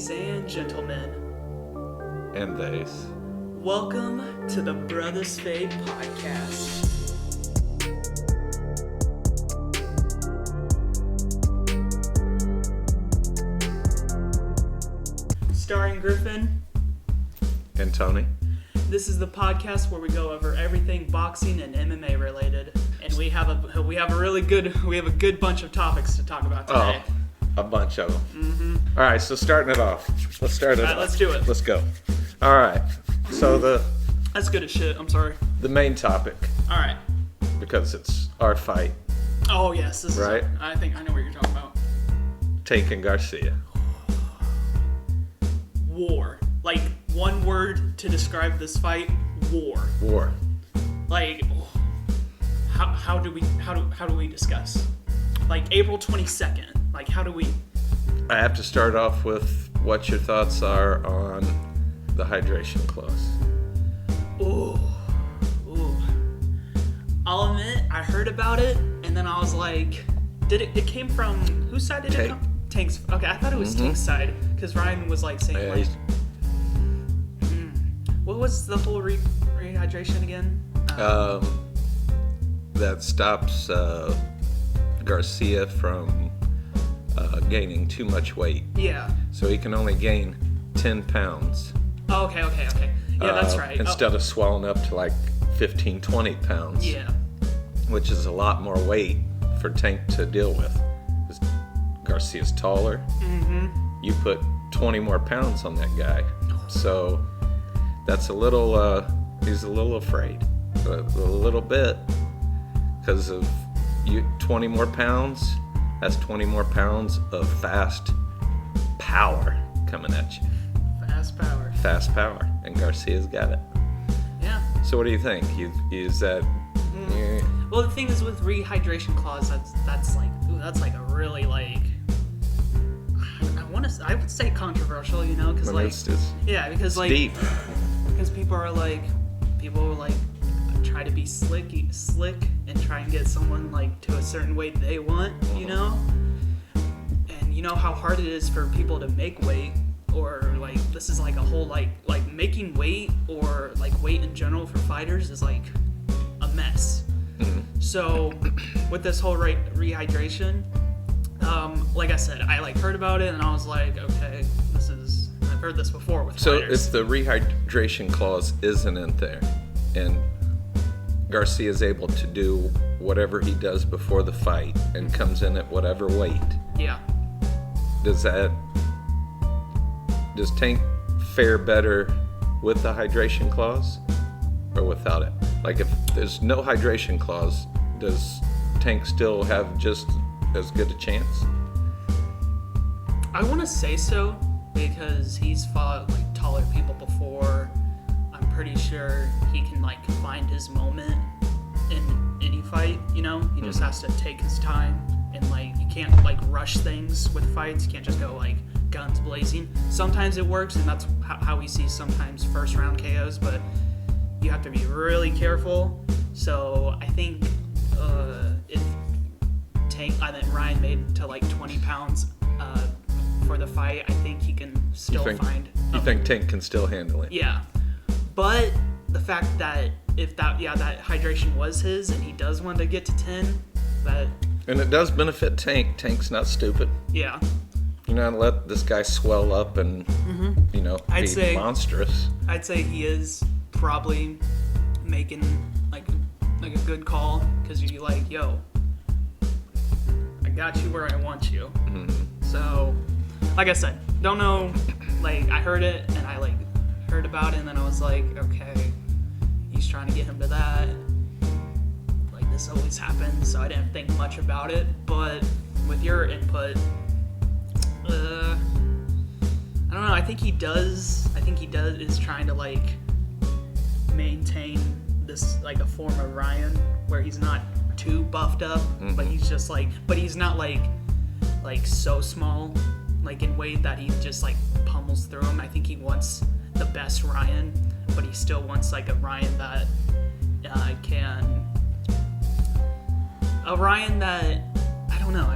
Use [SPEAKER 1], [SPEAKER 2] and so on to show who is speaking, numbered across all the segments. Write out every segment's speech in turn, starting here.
[SPEAKER 1] Ladies and gentlemen,
[SPEAKER 2] and theys.
[SPEAKER 1] Welcome to the Brothers Fade podcast. Starring Griffin
[SPEAKER 2] And Tony.
[SPEAKER 1] This is the podcast where we go over everything boxing and MMA related, and we have a good bunch of topics to talk about today.
[SPEAKER 2] Oh, a bunch of them. Mm-hmm. All right, so starting it off. Let's start it off.
[SPEAKER 1] Let's do it.
[SPEAKER 2] Let's go. All right. So
[SPEAKER 1] That's good as shit. I'm sorry.
[SPEAKER 2] the main topic,
[SPEAKER 1] All right.
[SPEAKER 2] because it's our fight,
[SPEAKER 1] Oh yes, this
[SPEAKER 2] Right.
[SPEAKER 1] is. I think I know what you're talking about.
[SPEAKER 2] Tank and Garcia.
[SPEAKER 1] War. Like one word to describe this fight: war.
[SPEAKER 2] War.
[SPEAKER 1] Like, how do we discuss? Like April 22nd. Like how do we?
[SPEAKER 2] I have to start off with what your thoughts are on the hydration clause.
[SPEAKER 1] Ooh. I'll admit, I heard about it, and then I was like, it came from, whose side did it
[SPEAKER 2] Tank.
[SPEAKER 1] come? Tank's. Okay, I thought it was Tank's side, because Ryan was like saying,
[SPEAKER 2] Yeah,
[SPEAKER 1] like, what was the whole rehydration again?
[SPEAKER 2] that stops Garcia from gaining too much weight.
[SPEAKER 1] Yeah.
[SPEAKER 2] So he can only gain 10 pounds.
[SPEAKER 1] Oh, okay. Yeah, that's right.
[SPEAKER 2] Instead of swelling up to like 15, 20 pounds.
[SPEAKER 1] Yeah.
[SPEAKER 2] Which is a lot more weight for Tank to deal with. 'Cause Garcia's taller. Mm-hmm. You put 20 more pounds on that guy. So that's he's a little afraid. A little bit. Because of 20 more pounds, that's 20 more pounds of fast power coming at you. Fast power. And Garcia's got it.
[SPEAKER 1] Yeah.
[SPEAKER 2] So what do you think? Is that...
[SPEAKER 1] Well, the thing is with rehydration clause, that's like a really like I would say controversial, you know, because like because like
[SPEAKER 2] deep.
[SPEAKER 1] Because people will like try to be slick and try and get someone like to a certain weight they want, you know, and you know how hard it is for people to make weight, or like this is like a whole like making weight or like weight in general for fighters is like a mess. So with this whole rehydration, like I said, I like heard about it and I was like, okay, I've heard this before with fighters.
[SPEAKER 2] So if the rehydration clause isn't in there and Garcia is able to do whatever he does before the fight and comes in at whatever weight,
[SPEAKER 1] yeah,
[SPEAKER 2] does Tank fare better with the hydration clause or without it? Like if there's no hydration clause, does Tank still have just as good a chance?
[SPEAKER 1] I want to say so because he's fought like taller people before. I'm pretty sure he can like find his moment in any fight, you know? He just has to take his time, and like you can't like rush things with fights. You can't just go like guns blazing. Sometimes it works, and that's how we see sometimes first round KOs, but you have to be really careful. So I think if Ryan made to like 20 pounds for the fight, I think he can still find.
[SPEAKER 2] You think Tank can still handle it?
[SPEAKER 1] Yeah, but the fact that if that hydration was his and he does want to get to 10,
[SPEAKER 2] And it does benefit Tank. Tank's not stupid.
[SPEAKER 1] Yeah.
[SPEAKER 2] You're not gonna let this guy swell up and be monstrous.
[SPEAKER 1] I'd say he is probably making like a good call, because you're like, yo, I got you where I want you. Mm-hmm. So, like I said, don't know. Like I heard it and I like heard about it, and then I was like, okay, he's trying to get him to that. Like this always happens, so I didn't think much about it. But with your input, I don't know. I think he is trying to like maintain this like a form of Ryan where he's not too buffed up, but he's just like, but he's not like so small like in weight that he just like pummels through him. I think he wants the best Ryan, but he still wants like a Ryan that I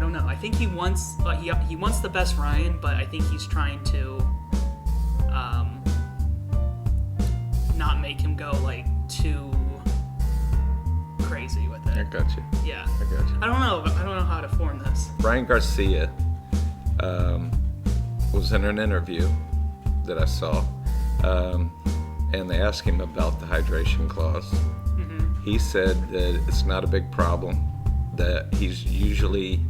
[SPEAKER 1] don't know. I think he wants the best Ryan, but I think he's trying to not make him go like too crazy with it.
[SPEAKER 2] I got you.
[SPEAKER 1] Yeah.
[SPEAKER 2] I got you.
[SPEAKER 1] I don't know how to form this.
[SPEAKER 2] Ryan Garcia was in an interview that I saw, and they asked him about the hydration clause. Mm-hmm. He said that it's not a big problem, that he's usually,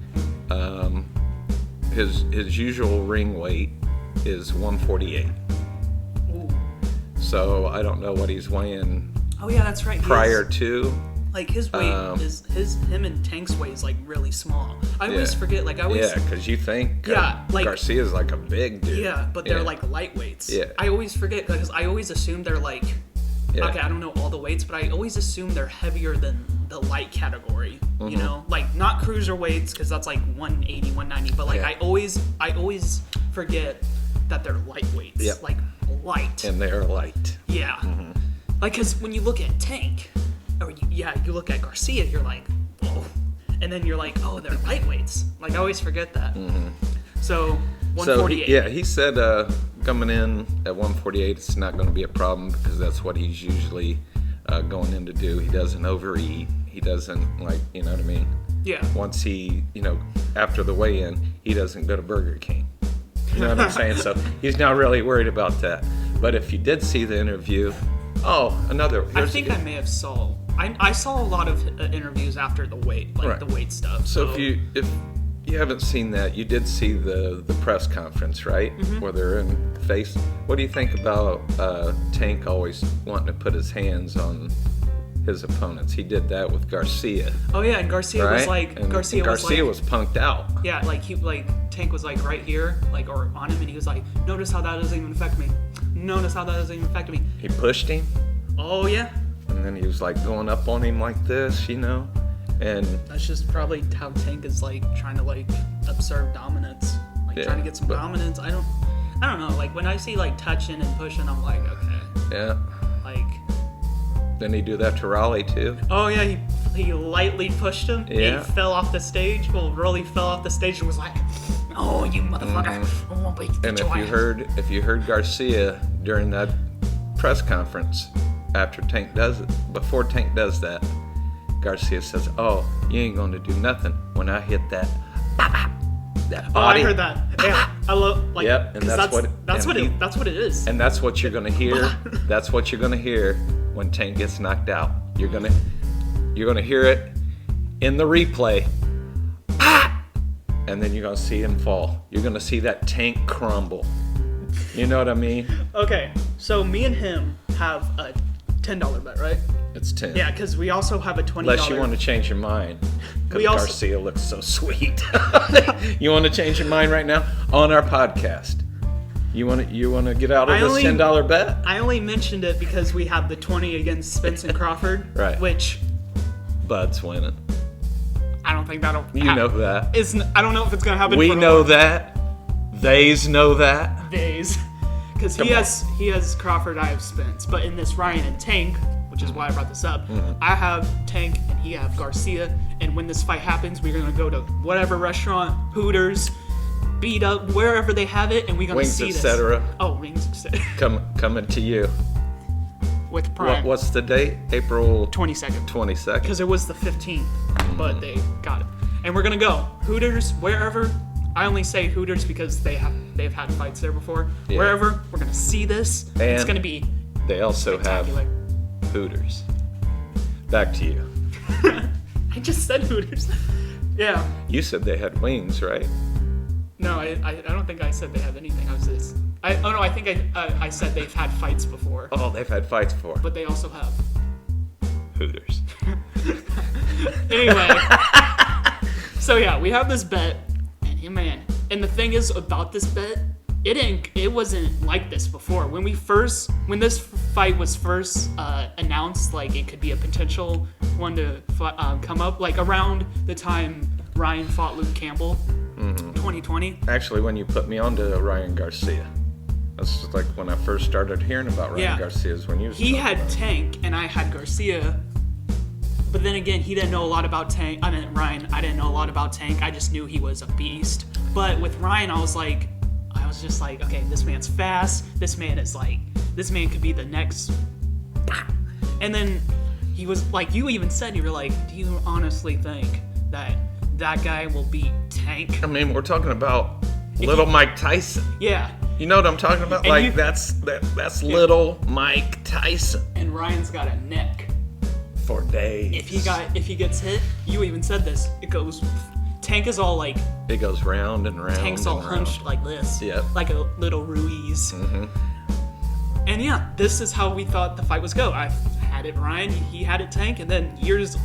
[SPEAKER 2] his usual ring weight is 148.
[SPEAKER 1] Ooh.
[SPEAKER 2] So I don't know what he's weighing.
[SPEAKER 1] Oh yeah, that's right.
[SPEAKER 2] Prior to.
[SPEAKER 1] Like his weight him and Tank's weight is like really small. I always forget. Like I always.
[SPEAKER 2] Yeah, because you think like Garcia's like a big dude.
[SPEAKER 1] Yeah, but they're like lightweights.
[SPEAKER 2] Yeah.
[SPEAKER 1] I always forget because I always assume they're like. Yeah. Okay, I don't know all the weights, but I always assume they're heavier than the light category. Mm-hmm. You know, like not cruiserweights because that's like 180, 190. But like I always forget that they're lightweights.
[SPEAKER 2] Yep.
[SPEAKER 1] Like light.
[SPEAKER 2] And they're light.
[SPEAKER 1] Yeah. Mm-hmm. Like because when you look at Tank. Or you look at Garcia, you're like, oh, and then you're like, oh, they're lightweights. Like I always forget that. Mm-hmm. So 148.
[SPEAKER 2] So he said coming in at 148, it's not going to be a problem because that's what he's usually going in to do. He doesn't overeat. He doesn't like, you know what I mean?
[SPEAKER 1] Yeah.
[SPEAKER 2] Once he, after the weigh-in, he doesn't go to Burger King. You know what I'm saying? So he's not really worried about that. But if you did see the interview, I
[SPEAKER 1] think I may have saw. I saw a lot of interviews after the weight, like the weight stuff.
[SPEAKER 2] So if you haven't seen that, you did see the press conference, right? Mm-hmm. Where they're in face. What do you think about Tank always wanting to put his hands on his opponents? He did that with Garcia.
[SPEAKER 1] Oh yeah, and Garcia was like Garcia
[SPEAKER 2] was punked out.
[SPEAKER 1] Yeah, Tank was like right here, like or on him, and he was like, notice how that doesn't even affect me. Notice how that doesn't even affect me.
[SPEAKER 2] He pushed him.
[SPEAKER 1] Oh yeah.
[SPEAKER 2] And then he was like going up on him like this, and
[SPEAKER 1] that's just probably how Tank is like trying to like observe dominance, like trying to get some dominance. I don't know. Like when I see like touching and pushing, I'm like, okay.
[SPEAKER 2] Yeah.
[SPEAKER 1] Like.
[SPEAKER 2] Didn't he do that to Raleigh too?
[SPEAKER 1] Oh yeah, he lightly pushed him.
[SPEAKER 2] Yeah.
[SPEAKER 1] He fell off the stage. Well, Rolly fell off the stage and was like, "Oh, you motherfucker!"
[SPEAKER 2] Mm-hmm. And if you heard Garcia during that press conference. Before Tank does that, Garcia says, "Oh, you ain't going to do nothing when I hit that body."
[SPEAKER 1] Oh, I heard that. Yeah, I love. Like,
[SPEAKER 2] yep, and that's what
[SPEAKER 1] it is.
[SPEAKER 2] And that's what you're going to hear. That's what you're going to hear when Tank gets knocked out. You're going to hear it in the replay, and then you're going to see him fall. You're going to see that Tank crumble. You know what I mean?
[SPEAKER 1] Okay, so me and him have a $10 bet, right?
[SPEAKER 2] It's 10.
[SPEAKER 1] Yeah, because we also have a $20.
[SPEAKER 2] Unless you want to change your mind, because Garcia looks so sweet. You want to change your mind right now on our podcast? You want to get out of this $10 bet?
[SPEAKER 1] I only mentioned it because we have the 20 against Spence and Crawford,
[SPEAKER 2] right?
[SPEAKER 1] Which
[SPEAKER 2] Bud's winning.
[SPEAKER 1] I don't think that'll.
[SPEAKER 2] Know that.
[SPEAKER 1] I don't know if it's gonna happen.
[SPEAKER 2] We know that. Theys know that.
[SPEAKER 1] Theys. Because he has Crawford, I have Spence. But in this Ryan and Tank, which is why I brought this up, I have Tank and he have Garcia. And when this fight happens, we're going to go to whatever restaurant, Hooters, Beat Up, wherever they have it, and we're going to see this.
[SPEAKER 2] Wings, etc.
[SPEAKER 1] Oh, Wings, etc.
[SPEAKER 2] Coming to you.
[SPEAKER 1] With Prime.
[SPEAKER 2] What's the date? April
[SPEAKER 1] 22nd.
[SPEAKER 2] 22nd.
[SPEAKER 1] Because it was the 15th, but they got it. And we're going to go Hooters, wherever. I only say Hooters because they've had fights there before. Yeah. Wherever, we're going to see this. And it's going to be
[SPEAKER 2] they also have Hooters. Back to you.
[SPEAKER 1] I just said Hooters. Yeah.
[SPEAKER 2] You said they had wings, right?
[SPEAKER 1] No, I don't think I said they have anything. I think I said they've had fights before.
[SPEAKER 2] Oh, they've had fights before.
[SPEAKER 1] But they also have
[SPEAKER 2] Hooters.
[SPEAKER 1] Anyway. So yeah, we have this bet. Man, and the thing is about this bet, it wasn't like this before. When this fight was first announced, like it could be a potential one to come up, like around the time Ryan fought Luke Campbell, 2020.
[SPEAKER 2] Actually, when you put me onto Ryan Garcia, that's just like when I first started hearing about Ryan Garcia. Is when he
[SPEAKER 1] had Tank and I had Garcia. But then again, he didn't know a lot about Tank. I mean, Ryan, I didn't know a lot about Tank. I just knew he was a beast. But with Ryan, I was like, I was just like, okay, this man's fast. This man could be the next. And then he was like, you even said, you were like, do you honestly think that guy will beat Tank?
[SPEAKER 2] I mean, we're talking about little Mike Tyson.
[SPEAKER 1] Yeah.
[SPEAKER 2] You know what I'm talking about?
[SPEAKER 1] And
[SPEAKER 2] like, that's little Mike Tyson.
[SPEAKER 1] And Ryan's got a neck.
[SPEAKER 2] For days.
[SPEAKER 1] If he gets hit, you even said this, Tank is all like...
[SPEAKER 2] It goes round and round.
[SPEAKER 1] Tank's all hunched like this.
[SPEAKER 2] Yep.
[SPEAKER 1] Like a little Ruiz.
[SPEAKER 2] Mm-hmm.
[SPEAKER 1] And yeah, this is how we thought the fight was go. I had it Ryan, he had it Tank, and then years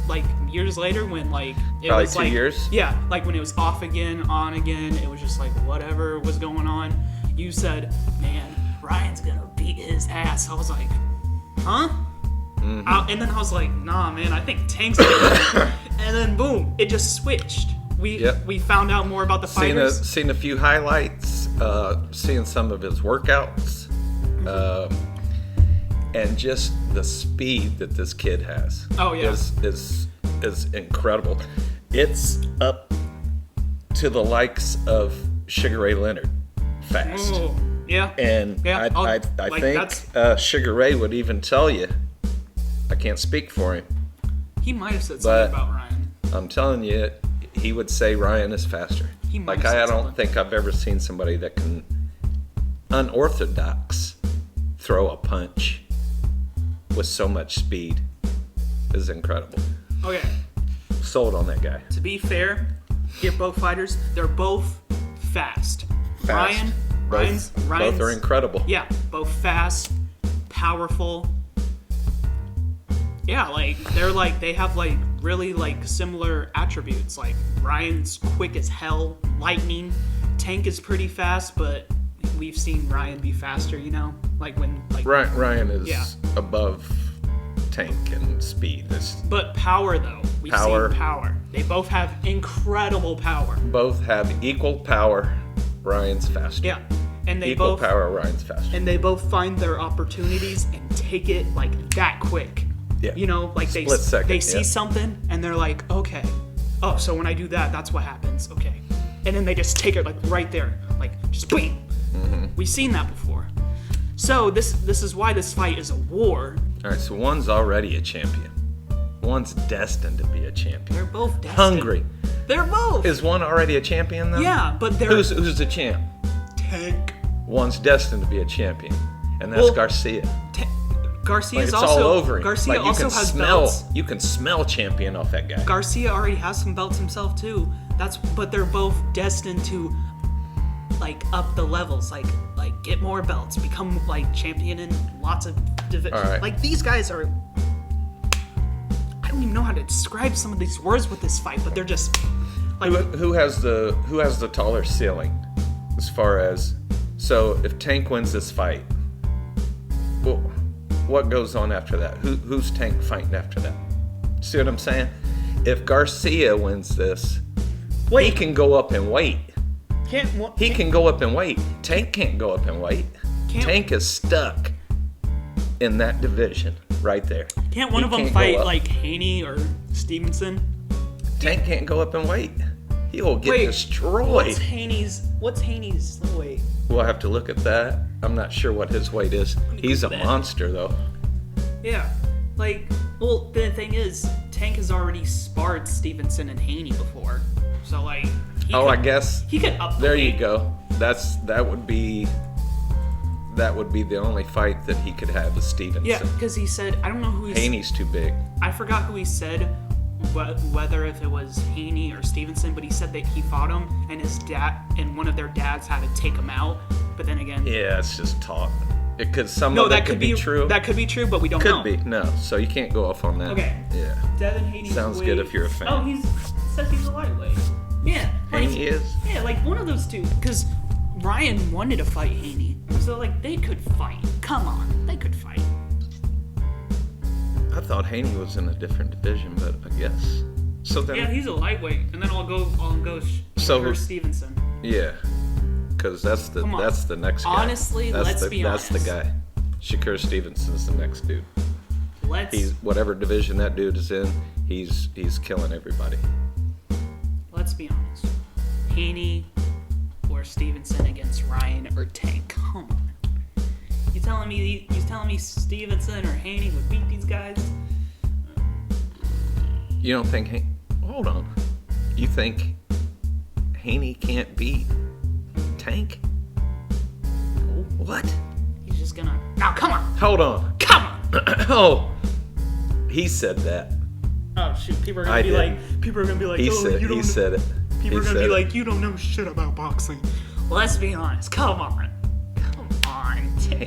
[SPEAKER 1] later when like... It
[SPEAKER 2] Probably
[SPEAKER 1] was
[SPEAKER 2] 2
[SPEAKER 1] like,
[SPEAKER 2] years?
[SPEAKER 1] Yeah, like when it was off again, on again, it was just like whatever was going on. You said, man, Ryan's gonna beat his ass. I was like, huh? Mm-hmm. And then I was like, nah, man, I think Tank's gonna And then boom, it just switched. We found out more about the fighters.
[SPEAKER 2] Seen a few highlights, seeing some of his workouts, and just the speed that this kid has.
[SPEAKER 1] Oh yeah,
[SPEAKER 2] is incredible. It's up to the likes of Sugar Ray Leonard, fast.
[SPEAKER 1] Oh, yeah.
[SPEAKER 2] And
[SPEAKER 1] yeah,
[SPEAKER 2] I think Sugar Ray would even tell you. I can't speak for him.
[SPEAKER 1] He might have said something about Ryan.
[SPEAKER 2] I'm telling you, he would say Ryan is faster. I don't think I've ever seen somebody that can unorthodox throw a punch with so much speed. This is incredible.
[SPEAKER 1] Okay.
[SPEAKER 2] Sold on that guy.
[SPEAKER 1] To be fair, get both fighters. They're both fast. Ryan's
[SPEAKER 2] both are incredible.
[SPEAKER 1] Yeah, both fast, powerful. Yeah, like they have like really like similar attributes. Like Ryan's quick as hell, lightning. Tank is pretty fast, but we've seen Ryan be faster, you know? Like when like
[SPEAKER 2] Ryan is above Tank and speed.
[SPEAKER 1] But power though. We've seen power. They both have incredible power.
[SPEAKER 2] Both have equal power. Ryan's faster.
[SPEAKER 1] Yeah. And they
[SPEAKER 2] equal
[SPEAKER 1] both
[SPEAKER 2] power, Ryan's faster.
[SPEAKER 1] And they both find their opportunities and take it like that quick.
[SPEAKER 2] Yeah.
[SPEAKER 1] You know, like
[SPEAKER 2] Split second,
[SPEAKER 1] they see something and they're like, okay, oh, so when I do that, that's what happens. Okay. And then they just take it like right there, like just bam. Mm-hmm. We've seen that before. So this is why this fight is a war.
[SPEAKER 2] All right, so one's already a champion. One's destined to be a champion.
[SPEAKER 1] They're both destined.
[SPEAKER 2] Hungry.
[SPEAKER 1] They're both.
[SPEAKER 2] Is one already a champion though?
[SPEAKER 1] Yeah, but they're
[SPEAKER 2] who's the champ?
[SPEAKER 1] Tank.
[SPEAKER 2] One's destined to be a champion, and that's Garcia.
[SPEAKER 1] Garcia's
[SPEAKER 2] it's
[SPEAKER 1] also
[SPEAKER 2] all over him.
[SPEAKER 1] Garcia also has belts.
[SPEAKER 2] You can smell champion off that guy.
[SPEAKER 1] Garcia already has some belts himself too. But they're both destined to like up the levels, like get more belts, become like champion in lots of divisions.
[SPEAKER 2] Right.
[SPEAKER 1] Like these guys are. I don't even know how to describe some of these words with this fight, but they're just like
[SPEAKER 2] who has the taller ceiling as far as so if Tank wins this fight, well, what goes on after that? Who's Tank fighting after that? See what I'm saying? If Garcia wins this, he can go up in weight. He can go up in weight. Tank can't go up in weight. Tank is stuck in that division right there.
[SPEAKER 1] Can't one of them fight like Haney or Stevenson?
[SPEAKER 2] Tank can't go up in weight. He will get destroyed.
[SPEAKER 1] What's Haney's weight?
[SPEAKER 2] We'll have to look at that. I'm not sure what his weight is. He's a monster, though.
[SPEAKER 1] Yeah. Well, the thing is, Tank has already sparred Stevenson and Haney before. So,
[SPEAKER 2] I guess
[SPEAKER 1] he could up the
[SPEAKER 2] there
[SPEAKER 1] weight.
[SPEAKER 2] You go. That would be the only fight that he could have with Stevenson.
[SPEAKER 1] Yeah, because he said, I don't know who
[SPEAKER 2] Haney's too big.
[SPEAKER 1] I forgot who he said, whether if it was Haney or Stevenson, but he said that he fought him and his dad and one of their dads had to take him out. But then again,
[SPEAKER 2] yeah, it's just talk. It could that could be true.
[SPEAKER 1] That could be true, but we don't know.
[SPEAKER 2] Could be no, so you can't go off on that.
[SPEAKER 1] Okay.
[SPEAKER 2] Yeah.
[SPEAKER 1] Devin Haney's
[SPEAKER 2] sounds
[SPEAKER 1] weight.
[SPEAKER 2] Good if you're a fan.
[SPEAKER 1] Oh, he says he's a lightweight. Yeah.
[SPEAKER 2] Haney is.
[SPEAKER 1] Yeah, one of those two. Because Ryan wanted to fight Haney, so they could fight. Come on, they could fight.
[SPEAKER 2] I thought Haney was in a different division, but I guess. So then,
[SPEAKER 1] yeah, he's a lightweight, and then I'll go Shakur Stevenson.
[SPEAKER 2] Yeah, because that's the next guy.
[SPEAKER 1] Honestly, let's be honest.
[SPEAKER 2] That's the guy. Shakur Stevenson's the next dude. He's whatever division that dude is in, he's killing everybody.
[SPEAKER 1] Let's be honest. Haney or Stevenson against Ryan or Tank. Come on. You telling me Stevenson or Haney would beat these guys?
[SPEAKER 2] You don't think... Hold on. You think Haney can't beat Tank? What?
[SPEAKER 1] He's just gonna... Now, come on!
[SPEAKER 2] Hold on.
[SPEAKER 1] Come on!
[SPEAKER 2] Oh, he said that.
[SPEAKER 1] Oh, shoot. People are gonna be like,
[SPEAKER 2] He
[SPEAKER 1] oh,
[SPEAKER 2] said,
[SPEAKER 1] you don't
[SPEAKER 2] he said it.
[SPEAKER 1] People are
[SPEAKER 2] He
[SPEAKER 1] gonna be
[SPEAKER 2] said
[SPEAKER 1] like, you don't know shit about boxing. Let's be honest. Come on.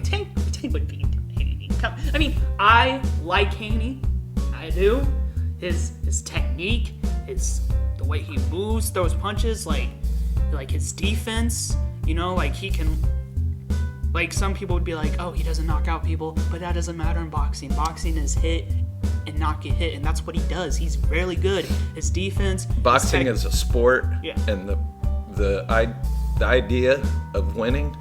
[SPEAKER 1] Tank would beat Haney. I mean, I like Haney. I do. His technique, the way he moves, throws punches, like his defense. You know, like he can. Like some people would be like, oh, he doesn't knock out people, but that doesn't matter in boxing. Boxing is hit and not get hit, and that's what he does. He's really good. His defense.
[SPEAKER 2] Boxing is a sport,
[SPEAKER 1] yeah.
[SPEAKER 2] And the idea of winning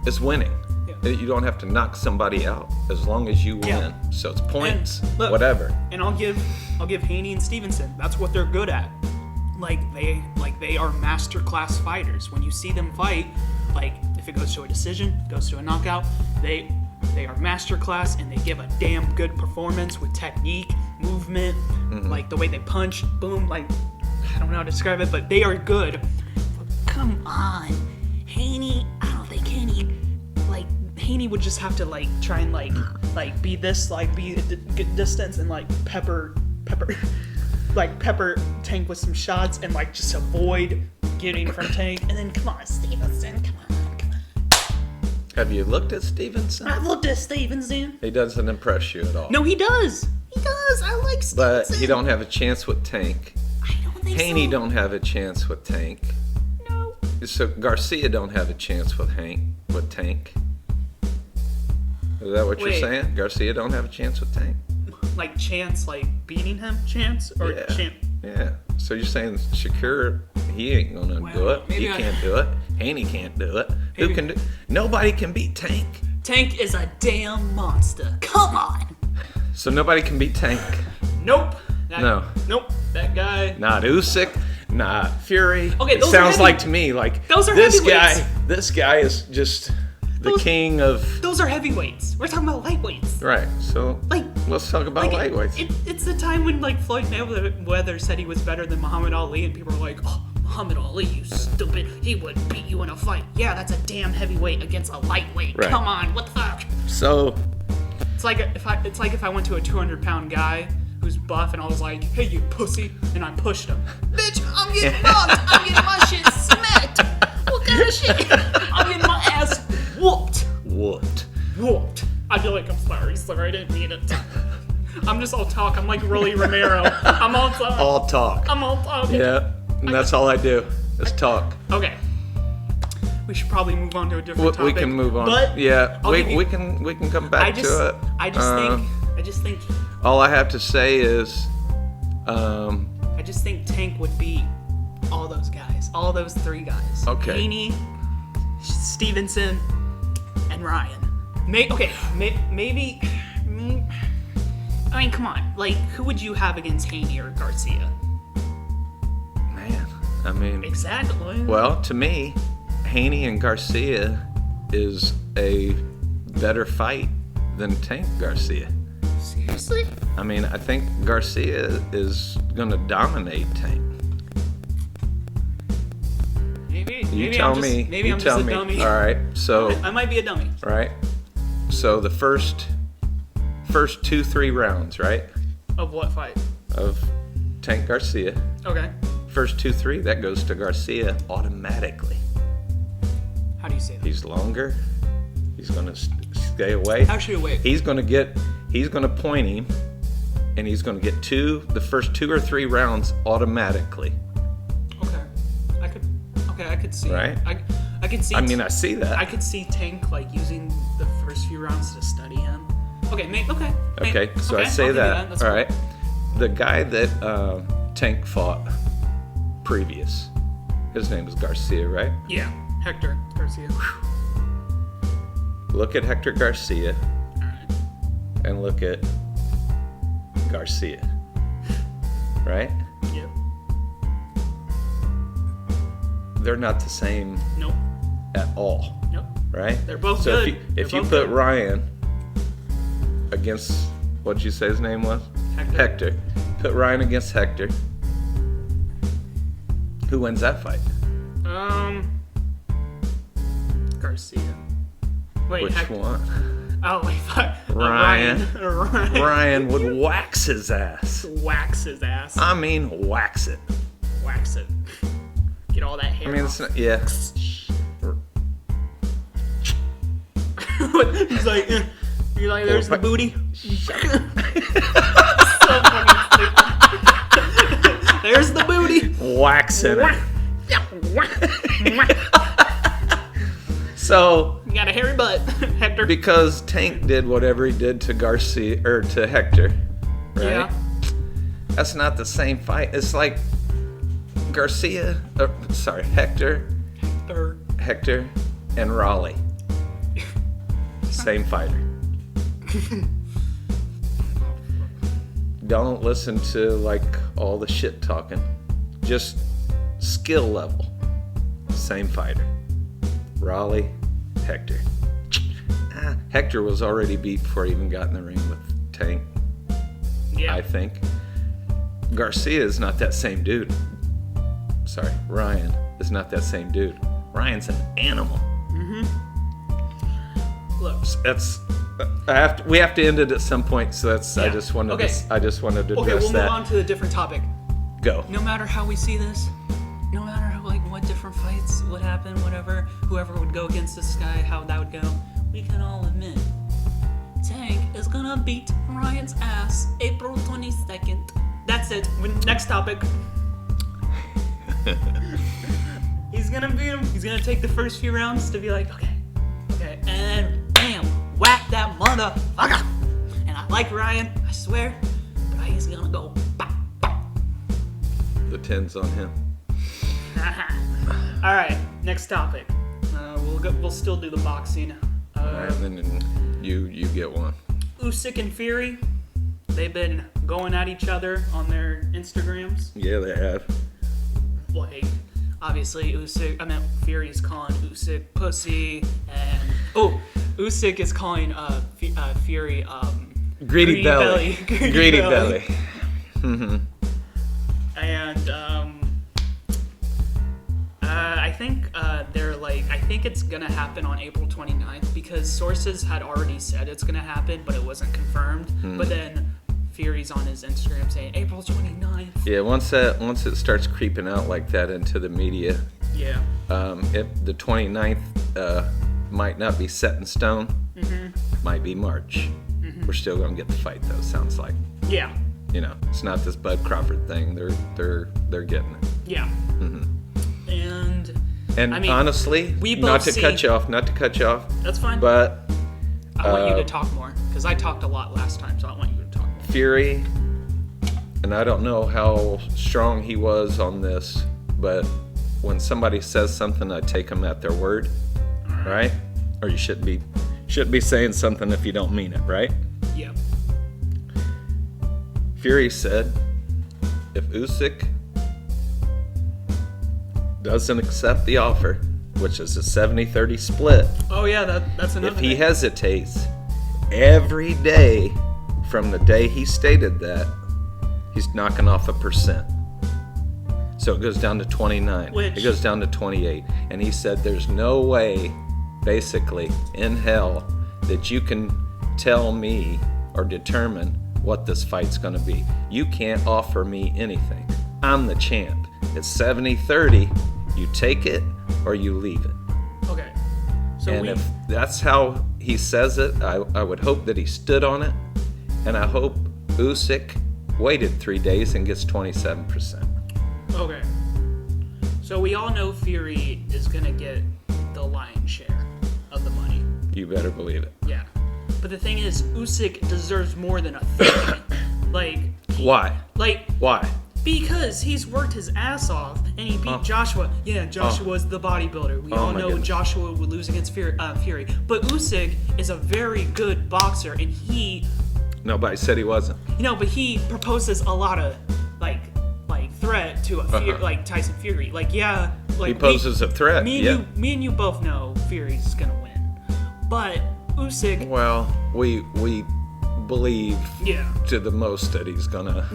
[SPEAKER 2] is winning. Yeah. You don't have to knock somebody out as long as you win.
[SPEAKER 1] Yeah.
[SPEAKER 2] So it's points,
[SPEAKER 1] and look,
[SPEAKER 2] whatever.
[SPEAKER 1] And I'll give Haney and Stevenson. That's what they're good at. Like they are masterclass fighters. When you see them fight, like if it goes to a decision, goes to a knockout, they are masterclass and they give a damn good performance with technique, movement, like the way they punch, boom, like I don't know how to describe it, but they are good. But come on, Haney, I don't think Haney would just have to like try and like be this, like be a good distance and like pepper Tank with some shots and like just avoid getting from Tank. And then come on, Stevenson, come on.
[SPEAKER 2] Have you looked at Stevenson?
[SPEAKER 1] I've looked at Stevenson.
[SPEAKER 2] He doesn't impress you at all.
[SPEAKER 1] No, he does. He does. I like Stevenson.
[SPEAKER 2] But he don't have a chance with Tank.
[SPEAKER 1] I don't think
[SPEAKER 2] Haney
[SPEAKER 1] so.
[SPEAKER 2] don't have a chance with Tank.
[SPEAKER 1] No.
[SPEAKER 2] So Garcia don't have a chance with Tank. Is that what you're saying? Garcia don't have a chance with Tank?
[SPEAKER 1] Like chance, like beating him? Chance? Or
[SPEAKER 2] yeah.
[SPEAKER 1] champ?
[SPEAKER 2] Yeah. So you're saying Shakur, he ain't gonna do it. He can't do it. Haney can't do it. Who can do? Nobody can beat Tank.
[SPEAKER 1] Tank is a damn monster. Come on.
[SPEAKER 2] So nobody can beat Tank.
[SPEAKER 1] Nope.
[SPEAKER 2] Nope.
[SPEAKER 1] That guy.
[SPEAKER 2] Not Usyk. Not Fury.
[SPEAKER 1] Okay,
[SPEAKER 2] it sounds like to me like
[SPEAKER 1] those are
[SPEAKER 2] this
[SPEAKER 1] heavyweights.
[SPEAKER 2] guy. This guy is just the king of.
[SPEAKER 1] Those are heavyweights. We're talking about lightweights.
[SPEAKER 2] Right. So let's talk about lightweights.
[SPEAKER 1] It's the time when like Floyd Mayweather said he was better than Muhammad Ali, and people were like, "Oh, Muhammad Ali, you stupid! He would beat you in a fight." Yeah, that's a damn heavyweight against a lightweight.
[SPEAKER 2] Right.
[SPEAKER 1] Come on, what the fuck?
[SPEAKER 2] So
[SPEAKER 1] it's like if I went to a 200-pound guy who's buff and I was like, "Hey, you pussy," and I pushed him. Bitch, I'm getting rocked. I'm getting my shit smacked. What kind of shit? I'm getting my ass whooped. I'd be like, I'm sorry, I didn't mean it. I'm just all talk. I'm like Rolly Romero. I'm all talk.
[SPEAKER 2] All talk.
[SPEAKER 1] I'm all talk.
[SPEAKER 2] Yeah, and that's all I do is talk.
[SPEAKER 1] Okay. We should probably move on to a different topic.
[SPEAKER 2] We can move on.
[SPEAKER 1] But
[SPEAKER 2] yeah, we can come back to it.
[SPEAKER 1] I just think.
[SPEAKER 2] All I have to say is,
[SPEAKER 1] I just think Tank would beat all those guys, all those three guys.
[SPEAKER 2] Okay.
[SPEAKER 1] Haney, Stevenson, and Ryan. Maybe. I mean, come on. Like, who would you have against Haney or Garcia?
[SPEAKER 2] Man, I mean.
[SPEAKER 1] Exactly.
[SPEAKER 2] Well, to me, Haney and Garcia is a better fight than Tank Garcia.
[SPEAKER 1] Seriously?
[SPEAKER 2] I mean, I think Garcia is gonna dominate Tank.
[SPEAKER 1] Maybe
[SPEAKER 2] tell
[SPEAKER 1] I'm
[SPEAKER 2] me.
[SPEAKER 1] Maybe I'm just a dummy.
[SPEAKER 2] All right. So
[SPEAKER 1] I might be a dummy.
[SPEAKER 2] Right. So the first 2-3 rounds, right?
[SPEAKER 1] Of what fight?
[SPEAKER 2] Of Tank Garcia.
[SPEAKER 1] Okay.
[SPEAKER 2] First 2-3, that goes to Garcia automatically.
[SPEAKER 1] How do you say that?
[SPEAKER 2] He's longer. He's gonna stay away.
[SPEAKER 1] Actually, wait.
[SPEAKER 2] He's gonna point him, and he's gonna get the first 2 or 3 rounds automatically.
[SPEAKER 1] I could see.
[SPEAKER 2] Right.
[SPEAKER 1] I could see.
[SPEAKER 2] I mean, I see that.
[SPEAKER 1] I could see Tank like using the first few rounds to study him. Okay,
[SPEAKER 2] Okay, so I say that. All right. The guy that Tank fought previous, his name was Garcia, right?
[SPEAKER 1] Yeah, Hector Garcia.
[SPEAKER 2] Look at Hector Garcia.
[SPEAKER 1] All right.
[SPEAKER 2] And look at Garcia. Right?
[SPEAKER 1] Yep.
[SPEAKER 2] they're not the same
[SPEAKER 1] Nope.
[SPEAKER 2] at all.
[SPEAKER 1] Nope.
[SPEAKER 2] Right?
[SPEAKER 1] They're both
[SPEAKER 2] so
[SPEAKER 1] good.
[SPEAKER 2] if you
[SPEAKER 1] both
[SPEAKER 2] put
[SPEAKER 1] good.
[SPEAKER 2] Ryan against, what did you say his name was? Hector. Put Ryan against Hector. Who wins that fight?
[SPEAKER 1] Garcia. Wait,
[SPEAKER 2] Which one?
[SPEAKER 1] Oh, wait, fuck.
[SPEAKER 2] Ryan.
[SPEAKER 1] Ryan.
[SPEAKER 2] Ryan would wax his ass.
[SPEAKER 1] Wax his ass.
[SPEAKER 2] I mean, wax it.
[SPEAKER 1] Wax it. Get all that hair
[SPEAKER 2] I mean,
[SPEAKER 1] off.
[SPEAKER 2] it's not, yeah.
[SPEAKER 1] He's like, there's the booty. So fucking stupid. There's the booty.
[SPEAKER 2] Waxing it. So,
[SPEAKER 1] You got a hairy butt, Hector.
[SPEAKER 2] because Tank did whatever he did to Garcia, or to Hector, right?
[SPEAKER 1] Yeah.
[SPEAKER 2] That's not the same fight. It's like Hector and Raleigh. Same fighter. Don't listen to like all the shit talking. Just skill level. Same fighter. Raleigh, Hector. Hector was already beat before he even got in the ring with Tank.
[SPEAKER 1] Yeah.
[SPEAKER 2] I think. Garcia is not that same dude. Sorry, Ryan is not that same dude. Ryan's an animal.
[SPEAKER 1] Look.
[SPEAKER 2] That's. We have to end it at some point. So that's.
[SPEAKER 1] Yeah.
[SPEAKER 2] I just wanted.
[SPEAKER 1] Okay.
[SPEAKER 2] I just wanted to
[SPEAKER 1] Okay,
[SPEAKER 2] address
[SPEAKER 1] we'll
[SPEAKER 2] that.
[SPEAKER 1] move on to a different topic.
[SPEAKER 2] Go.
[SPEAKER 1] No matter how we see this, no matter how, what different fights would happen, whatever, whoever would go against this guy, how that would go, we can all admit Tank is gonna beat Ryan's ass April 22nd. That's it. Next topic. He's gonna beat him. He's gonna take the first few rounds to be like, okay, and then bam, whack that motherfucker. And I like Ryan, I swear, but he's gonna go bop, bop.
[SPEAKER 2] The 10's on him.
[SPEAKER 1] All right, next topic. We'll still do the boxing.
[SPEAKER 2] All right, then you get one.
[SPEAKER 1] Usyk and Fury, they've been going at each other on their Instagrams.
[SPEAKER 2] Yeah, they have.
[SPEAKER 1] Like, obviously, Fury's calling Usyk pussy, and Usyk is calling Fury
[SPEAKER 2] Greedy belly. Greedy belly. Mm-hmm.
[SPEAKER 1] And I think I think it's gonna happen on April 29th because sources had already said it's gonna happen, but it wasn't confirmed. But then Fury's on his Instagram saying April 29th.
[SPEAKER 2] Yeah, once it starts creeping out like that into the media,
[SPEAKER 1] Yeah.
[SPEAKER 2] if the 29th might not be set in stone, might be March. We're still gonna get the fight though. Sounds like.
[SPEAKER 1] Yeah.
[SPEAKER 2] You know, it's not this Bud Crawford thing. They're getting it.
[SPEAKER 1] Yeah. And
[SPEAKER 2] I mean, honestly,
[SPEAKER 1] we both
[SPEAKER 2] not to cut you off,
[SPEAKER 1] That's fine.
[SPEAKER 2] but
[SPEAKER 1] I want you to talk more because I talked a lot last time, so I want you to talk more.
[SPEAKER 2] Fury, and I don't know how strong he was on this, but when somebody says something, I take them at their word, right? Or you shouldn't be saying something if you don't mean it, right?
[SPEAKER 1] Yeah.
[SPEAKER 2] Fury said, if Usyk doesn't accept the offer, which is a 70-30 split,
[SPEAKER 1] Oh yeah, that's another.
[SPEAKER 2] if he
[SPEAKER 1] thing.
[SPEAKER 2] hesitates every day from the day he stated that, he's knocking off 1%. So it goes down to 29. It goes down to 28. And he said there's no way, basically, in hell, that you can tell me or determine what this fight's going to be. You can't offer me anything. I'm the champ. It's 70-30. You take it or you leave it.
[SPEAKER 1] Okay. So
[SPEAKER 2] And if that's how he says it, I would hope that he stood on it. And I hope Usyk waited 3 days and gets 27%.
[SPEAKER 1] Okay. So we all know Fury is gonna get the lion's share of the money.
[SPEAKER 2] You better believe it.
[SPEAKER 1] Yeah. But the thing is, Usyk deserves more than a 30.
[SPEAKER 2] Why? Why?
[SPEAKER 1] Because he's worked his ass off and he beat Joshua. Yeah, Joshua's the bodybuilder. We all know
[SPEAKER 2] goodness.
[SPEAKER 1] Joshua would lose against Fury. But Usyk is a very good boxer, and he,
[SPEAKER 2] Nobody said he wasn't.
[SPEAKER 1] but he proposes a lot of like threat to like Tyson Fury. like
[SPEAKER 2] he poses a threat.
[SPEAKER 1] Me and you both know Fury's gonna win, but Usyk.
[SPEAKER 2] Well, we believe to the most that he's gonna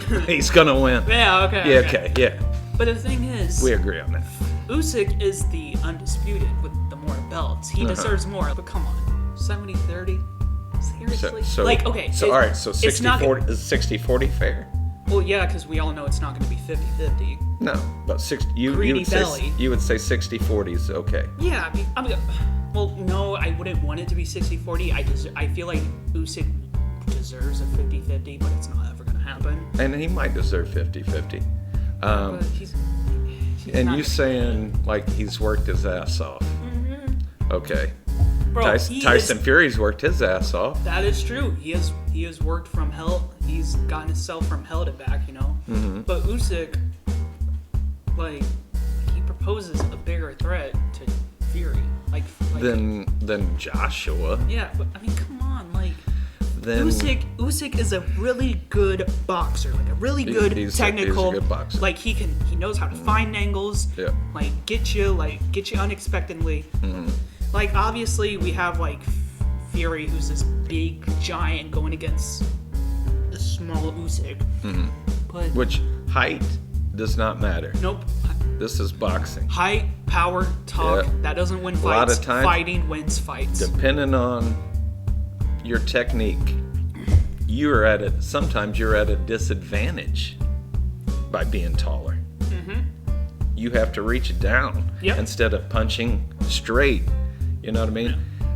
[SPEAKER 2] win.
[SPEAKER 1] Yeah. Okay.
[SPEAKER 2] Yeah. Okay. Yeah.
[SPEAKER 1] But the thing is,
[SPEAKER 2] We agree on that.
[SPEAKER 1] Usyk is the undisputed with the more belts. He deserves more. But come on, 70-30? Seriously?
[SPEAKER 2] So
[SPEAKER 1] like, okay.
[SPEAKER 2] So all right. So 60-40 is 60-40 fair?
[SPEAKER 1] Well, yeah, because we all know it's not going to be 50-50.
[SPEAKER 2] No, but you
[SPEAKER 1] Greedy
[SPEAKER 2] would
[SPEAKER 1] belly.
[SPEAKER 2] you would say 60-40 is okay.
[SPEAKER 1] Yeah, I mean, well, no, I wouldn't want it to be 60-40. I feel like Usyk deserves a 50-50, but it's not ever going to happen.
[SPEAKER 2] And he might deserve 50-50.
[SPEAKER 1] But he's
[SPEAKER 2] And
[SPEAKER 1] not
[SPEAKER 2] you saying like he's worked his ass off.
[SPEAKER 1] Mm-hmm.
[SPEAKER 2] Okay.
[SPEAKER 1] Bro,
[SPEAKER 2] Tyson Fury's worked his ass off.
[SPEAKER 1] That is true. He has worked from hell. He's gotten himself from hell to back, you know.
[SPEAKER 2] Mm-hmm.
[SPEAKER 1] But Usyk, like, he proposes a bigger threat to Fury, like
[SPEAKER 2] Than Joshua.
[SPEAKER 1] Yeah, but I mean, come on, like.
[SPEAKER 2] Then
[SPEAKER 1] Usyk is a really good boxer, like a really good technical.
[SPEAKER 2] He's a good boxer.
[SPEAKER 1] Like he knows how to find angles.
[SPEAKER 2] Yeah.
[SPEAKER 1] Like get you unexpectedly.
[SPEAKER 2] Mm-hmm.
[SPEAKER 1] Like obviously we have like Fury, who's this big giant going against the small Usyk.
[SPEAKER 2] Mm-hmm.
[SPEAKER 1] But
[SPEAKER 2] which height does not matter.
[SPEAKER 1] Nope.
[SPEAKER 2] This is boxing.
[SPEAKER 1] Height, power, talk.
[SPEAKER 2] Yeah.
[SPEAKER 1] That doesn't win fights.
[SPEAKER 2] A lot of times,
[SPEAKER 1] fighting wins fights.
[SPEAKER 2] Depending on your technique, sometimes you're at a disadvantage by being taller.
[SPEAKER 1] Mm-hmm.
[SPEAKER 2] You have to reach down instead of punching straight. You know what I mean?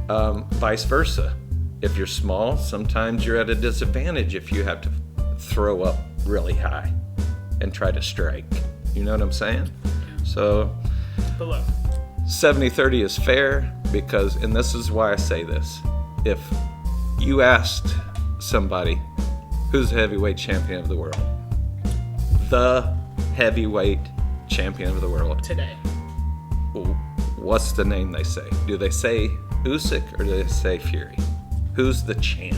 [SPEAKER 2] Yeah. Vice versa. If you're small, sometimes you're at a disadvantage if you have to throw up really high and try to strike. You know what I'm saying? Yeah. So,
[SPEAKER 1] but look,
[SPEAKER 2] 70-30 is fair because, and this is why I say this, if you asked somebody who's the heavyweight champion of the world, the heavyweight champion of the world
[SPEAKER 1] today,
[SPEAKER 2] what's the name they say? Do they say Usyk or do they say Fury? Who's the champ?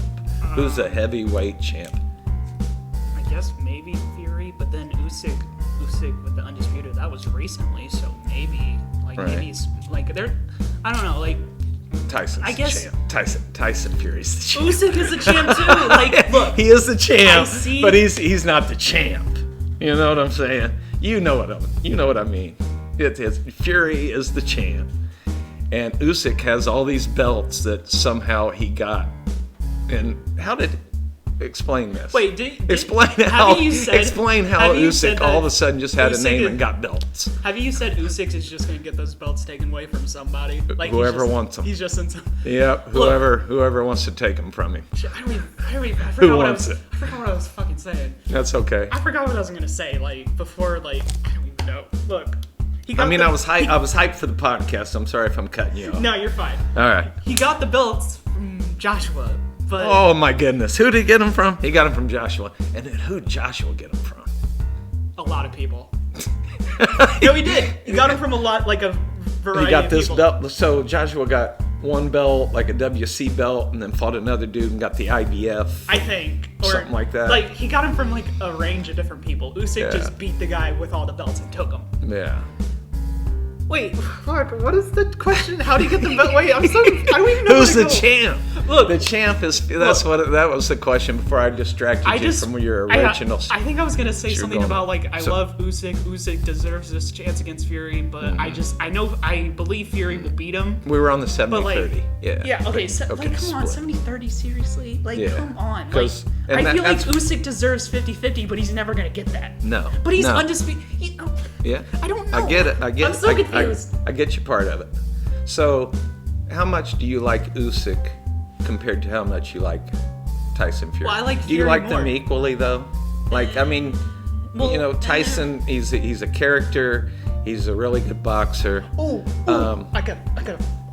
[SPEAKER 2] Who's the heavyweight champ?
[SPEAKER 1] I guess maybe Fury, but then Usyk with the undisputed, that was recently, so maybe maybe it's like they're, I don't know, like
[SPEAKER 2] Tyson's
[SPEAKER 1] I guess
[SPEAKER 2] the champ. Tyson Fury's the champ.
[SPEAKER 1] Usyk is the champ too. Like, look,
[SPEAKER 2] he is the champ, but he's not the champ. You know what I'm saying? You know what I mean. It's Fury is the champ, and Usyk has all these belts that somehow he got. And how did explain this?
[SPEAKER 1] Wait,
[SPEAKER 2] explain how Usyk all of a sudden just had a name and got belts.
[SPEAKER 1] Have you said Usyk is just going to get those belts taken away from somebody? Like
[SPEAKER 2] whoever wants them.
[SPEAKER 1] He's just in some.
[SPEAKER 2] Yeah, whoever wants to take them from him.
[SPEAKER 1] I forgot what I was fucking saying.
[SPEAKER 2] That's okay.
[SPEAKER 1] I forgot what I was going to say. Like before, like I don't even know. Look.
[SPEAKER 2] I was hyped for the podcast. I'm sorry if I'm cutting you off.
[SPEAKER 1] No, you're fine.
[SPEAKER 2] All right.
[SPEAKER 1] He got the belts from Joshua. But
[SPEAKER 2] oh my goodness. Who did he get them from? He got them from Joshua. And then who did Joshua get them from?
[SPEAKER 1] A lot of people. No, he did. He got them from a variety of people.
[SPEAKER 2] He got this belt. So Joshua got one belt, like a WC belt, and then fought another dude and got the IBF.
[SPEAKER 1] I think. Or
[SPEAKER 2] something like that.
[SPEAKER 1] Like, he got him from, like, a range of different people. Usyk just beat the guy with all the belts and took them.
[SPEAKER 2] Yeah.
[SPEAKER 1] Wait, fuck, what is the question? How do you get the belt? Wait, I don't even know.
[SPEAKER 2] Who's the champ? Look, the champ is. That was the question before I distracted you from your original.
[SPEAKER 1] I think I was gonna say something about I love Usyk. Usyk deserves this chance against Fury, but I believe Fury will beat him.
[SPEAKER 2] We were on the 70-30.
[SPEAKER 1] Yeah. Okay. Come on, 70-30. Seriously, come on. I feel like Usyk deserves 50-50, but he's never gonna get that.
[SPEAKER 2] No.
[SPEAKER 1] But he's undisputed.
[SPEAKER 2] Yeah.
[SPEAKER 1] I don't know.
[SPEAKER 2] I get it.
[SPEAKER 1] I'm so confused.
[SPEAKER 2] I get your part of it. So, how much do you like Usyk compared to how much you like Tyson Fury?
[SPEAKER 1] Well, I like Fury
[SPEAKER 2] Do you like
[SPEAKER 1] more.
[SPEAKER 2] them equally though? Like, I mean, Tyson, he's a character. He's a really good boxer.
[SPEAKER 1] I got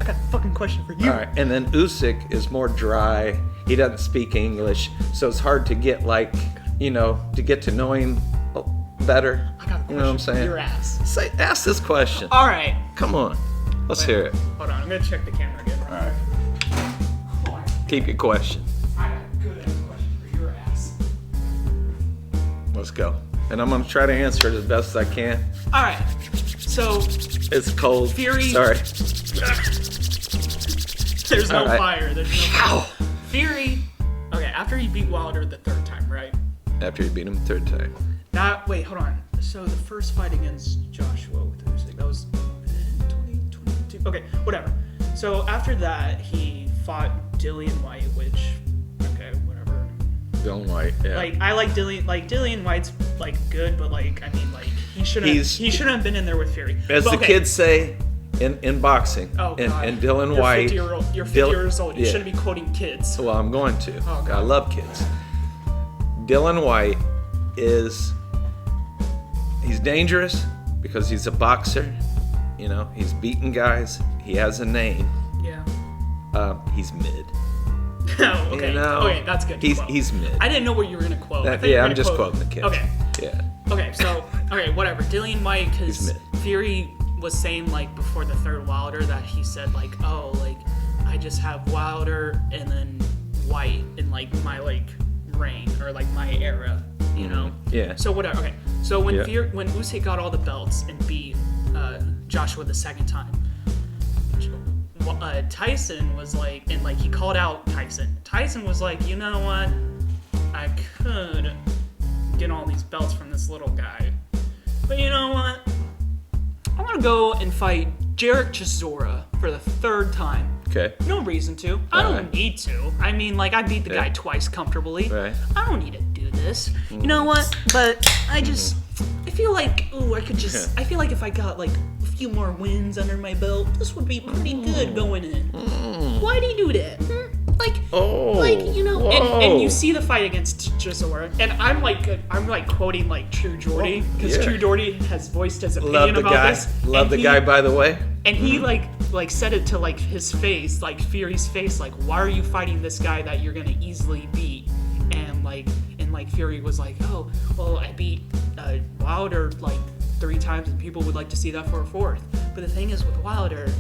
[SPEAKER 1] a fucking question for you.
[SPEAKER 2] All right, and then Usyk is more dry. He doesn't speak English, so it's hard to get to get to know him better.
[SPEAKER 1] I got a question.
[SPEAKER 2] You know what I'm saying?
[SPEAKER 1] Your ass.
[SPEAKER 2] Ask this question.
[SPEAKER 1] All right.
[SPEAKER 2] Come on. Let's hear it.
[SPEAKER 1] Hold on. I'm going to check the camera again.
[SPEAKER 2] All right. Keep your question.
[SPEAKER 1] I got a good ass question for your ass.
[SPEAKER 2] Let's go. And I'm going to try to answer it as best as I can.
[SPEAKER 1] All right. So
[SPEAKER 2] It's cold.
[SPEAKER 1] Fury.
[SPEAKER 2] Sorry.
[SPEAKER 1] There's no
[SPEAKER 2] All right.
[SPEAKER 1] fire. There's no fire.
[SPEAKER 2] Ow.
[SPEAKER 1] Fury. Okay, after he beat Wilder the third time, right?
[SPEAKER 2] After you beat him third time.
[SPEAKER 1] Wait, hold on. So the first fight against Joshua with Usyk, that was 2022. Okay, whatever. So after that, he fought Dillian White, which, okay, whatever.
[SPEAKER 2] Dylan White, yeah.
[SPEAKER 1] Like, I like Dillian. Like, Dillian White's like good, but like, I mean, like, he shouldn't have been in there with Fury.
[SPEAKER 2] As
[SPEAKER 1] But,
[SPEAKER 2] the kids say in boxing,
[SPEAKER 1] Oh,
[SPEAKER 2] and
[SPEAKER 1] God.
[SPEAKER 2] Dylan White.
[SPEAKER 1] You're 50 years old. You
[SPEAKER 2] yeah.
[SPEAKER 1] shouldn't be quoting kids.
[SPEAKER 2] Well, I'm going to.
[SPEAKER 1] Oh, God.
[SPEAKER 2] I love kids. Dylan White he's dangerous because he's a boxer. You know, he's beating guys. He has a name.
[SPEAKER 1] Yeah.
[SPEAKER 2] He's mid.
[SPEAKER 1] Oh, okay.
[SPEAKER 2] You know,
[SPEAKER 1] Okay, that's good. to
[SPEAKER 2] He's
[SPEAKER 1] quote.
[SPEAKER 2] mid.
[SPEAKER 1] I didn't know what you were gonna quote. I thought you were
[SPEAKER 2] I'm
[SPEAKER 1] gonna
[SPEAKER 2] just
[SPEAKER 1] quote-
[SPEAKER 2] quoting the kids.
[SPEAKER 1] Okay.
[SPEAKER 2] Yeah.
[SPEAKER 1] Okay. So whatever. Dillian White,
[SPEAKER 2] He's
[SPEAKER 1] because
[SPEAKER 2] mid.
[SPEAKER 1] Fury was saying like before the third Wilder that he said like, oh, like I just have Wilder and then White in like my like reign or like my era, you know.
[SPEAKER 2] Yeah.
[SPEAKER 1] So whatever. Okay. So when
[SPEAKER 2] Yeah.
[SPEAKER 1] when Usyk got all the belts and beat Joshua the second time, Tyson was like, and like he called out Tyson. Tyson was like, you know what? I could get all these belts from this little guy, but you know what? I want to go and fight Jarek Chisora for the third time.
[SPEAKER 2] Okay.
[SPEAKER 1] No reason to. I don't
[SPEAKER 2] Alright.
[SPEAKER 1] need to. I mean, like, I beat the guy twice comfortably.
[SPEAKER 2] Right.
[SPEAKER 1] I don't need to do this. You know what? But I just, I feel like, I could just, I feel like if I got, like, a few more wins under my belt, this would be pretty good going in. Why do you do that? Like, you know, and you see the fight against Chisora, and I'm like quoting, like, True Geordie, because
[SPEAKER 2] Yeah.
[SPEAKER 1] True Geordie has voiced his opinion
[SPEAKER 2] Love the
[SPEAKER 1] about
[SPEAKER 2] guy.
[SPEAKER 1] this.
[SPEAKER 2] Love
[SPEAKER 1] and
[SPEAKER 2] the
[SPEAKER 1] he-
[SPEAKER 2] guy, by the way.
[SPEAKER 1] and he like said it to like his face, like Fury's face, like, why are you fighting this guy that you're gonna easily beat? And like Fury was like, oh, well, I beat Wilder like 3 times, and people would like to see that for a fourth. But the thing is with Wilder,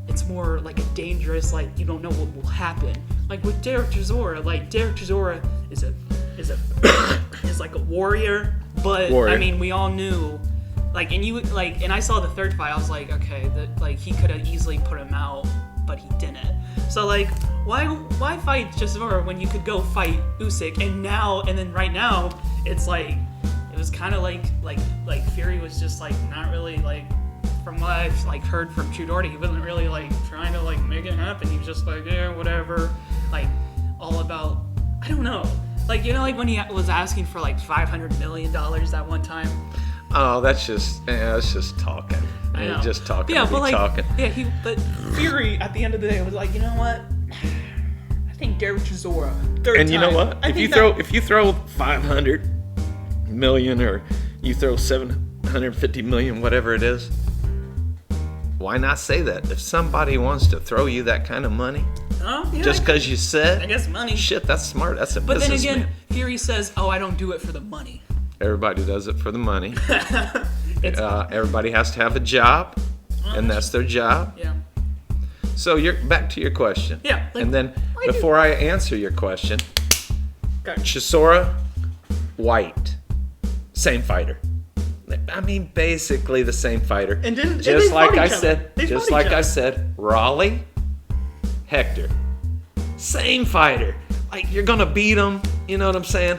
[SPEAKER 1] it's more like a dangerous, like you don't know what will happen. Like with Derek Chisora, is like a warrior, but I mean we all knew. Like, and I saw the third fight, I was like, okay, that like he could have easily put him out, but he didn't. So like, why fight Chisora when you could go fight Usyk? And then right now, it's like, it was kind of like Fury was just like not really like, from what I've like heard from Chudorty, he wasn't really like trying to like make it happen. He was just like, yeah, whatever, like all about, I don't know. Like, you know, like when he was asking for like $500 million that one time.
[SPEAKER 2] Oh, that's just talking.
[SPEAKER 1] I know.
[SPEAKER 2] Just talking.
[SPEAKER 1] Yeah,
[SPEAKER 2] to
[SPEAKER 1] but
[SPEAKER 2] be
[SPEAKER 1] like,
[SPEAKER 2] talking.
[SPEAKER 1] yeah, but Fury at the end of the day was like, you know what? I think Derek Chisora.
[SPEAKER 2] And you know what? If you throw 500 million or you throw 750 million, whatever it is, why not say that? If somebody wants to throw you that kind of money, just because you said,
[SPEAKER 1] I guess money.
[SPEAKER 2] Shit, that's smart. That's a
[SPEAKER 1] But then
[SPEAKER 2] businessman.
[SPEAKER 1] again, Fury says, "Oh, I don't do it for the money."
[SPEAKER 2] Everybody does it for the money. Everybody has to have a job, and that's their job.
[SPEAKER 1] Yeah.
[SPEAKER 2] So you're back to your question.
[SPEAKER 1] Yeah. Like,
[SPEAKER 2] and then before I answer your question,
[SPEAKER 1] okay.
[SPEAKER 2] Chisora, White, same fighter. I mean, basically the same fighter.
[SPEAKER 1] And didn't
[SPEAKER 2] just
[SPEAKER 1] they
[SPEAKER 2] like
[SPEAKER 1] fought
[SPEAKER 2] I
[SPEAKER 1] each other.
[SPEAKER 2] said,
[SPEAKER 1] They
[SPEAKER 2] just
[SPEAKER 1] fought
[SPEAKER 2] like
[SPEAKER 1] each
[SPEAKER 2] I
[SPEAKER 1] other.
[SPEAKER 2] said, Raleigh, Hector, same fighter. Like, you're gonna beat him. You know what I'm saying?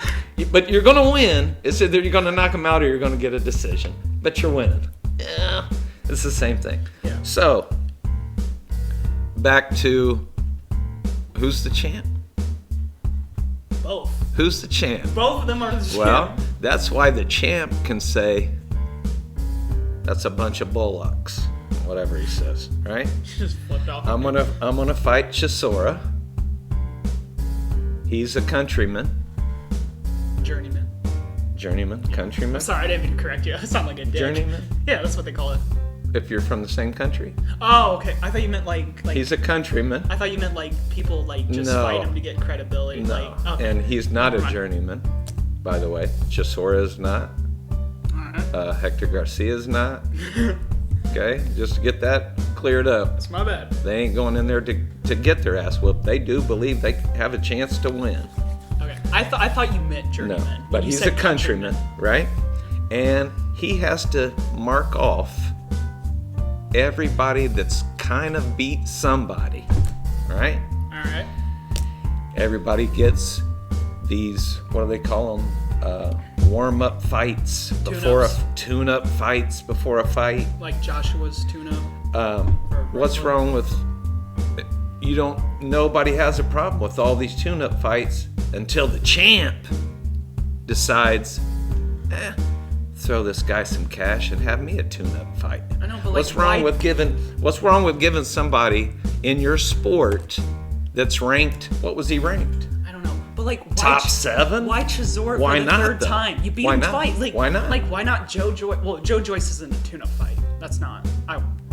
[SPEAKER 2] But you're gonna win. It's either you're gonna knock him out or you're gonna get a decision. But you're winning. Yeah, it's the same thing.
[SPEAKER 1] Yeah.
[SPEAKER 2] So back to who's the champ?
[SPEAKER 1] Both.
[SPEAKER 2] Who's the champ?
[SPEAKER 1] Both of them are the champ.
[SPEAKER 2] Well, that's why the champ can say, that's a bunch of bullocks, whatever he says, right?
[SPEAKER 1] Just flipped off.
[SPEAKER 2] I'm gonna fight Chisora. He's a countryman,
[SPEAKER 1] Journeyman.
[SPEAKER 2] countryman.
[SPEAKER 1] Sorry, I didn't mean to correct you. I sound like a dick.
[SPEAKER 2] Journeyman.
[SPEAKER 1] Yeah, that's what they call it.
[SPEAKER 2] If you're from the same country,
[SPEAKER 1] Oh, okay. I thought you meant like
[SPEAKER 2] he's a countryman.
[SPEAKER 1] I thought you meant like people like just
[SPEAKER 2] No.
[SPEAKER 1] fight him to get credibility.
[SPEAKER 2] No,
[SPEAKER 1] Like, okay.
[SPEAKER 2] and he's not a
[SPEAKER 1] Right.
[SPEAKER 2] journeyman, by the way. Chisora is not.
[SPEAKER 1] Alright.
[SPEAKER 2] Hector Garcia is not. Okay, just to get that cleared up.
[SPEAKER 1] That's my bad.
[SPEAKER 2] They ain't going in there to get their ass whooped. They do believe they have a chance to win.
[SPEAKER 1] Okay. I thought you meant journeyman.
[SPEAKER 2] No, but
[SPEAKER 1] You
[SPEAKER 2] he's
[SPEAKER 1] said
[SPEAKER 2] a countryman, right? And he has to mark off everybody that's kind of beat somebody, right?
[SPEAKER 1] All right.
[SPEAKER 2] Everybody gets these, what do they call them? Warm-up fights tune-up fights before a fight.
[SPEAKER 1] Like Joshua's tune-up.
[SPEAKER 2] What's wrong with? Nobody has a problem with all these tune-up fights until the champ decides, throw this guy some cash and have me a tune-up fight.
[SPEAKER 1] I know, but
[SPEAKER 2] what's wrong with giving somebody in your sport that's ranked? What was he ranked?
[SPEAKER 1] I don't know, but like why
[SPEAKER 2] top 7?
[SPEAKER 1] Why Chisora for the third time? You beat him twice. Like,
[SPEAKER 2] why not?
[SPEAKER 1] Like why not Joe Joyce? Well, Joe Joyce isn't a tune-up fight. That's not.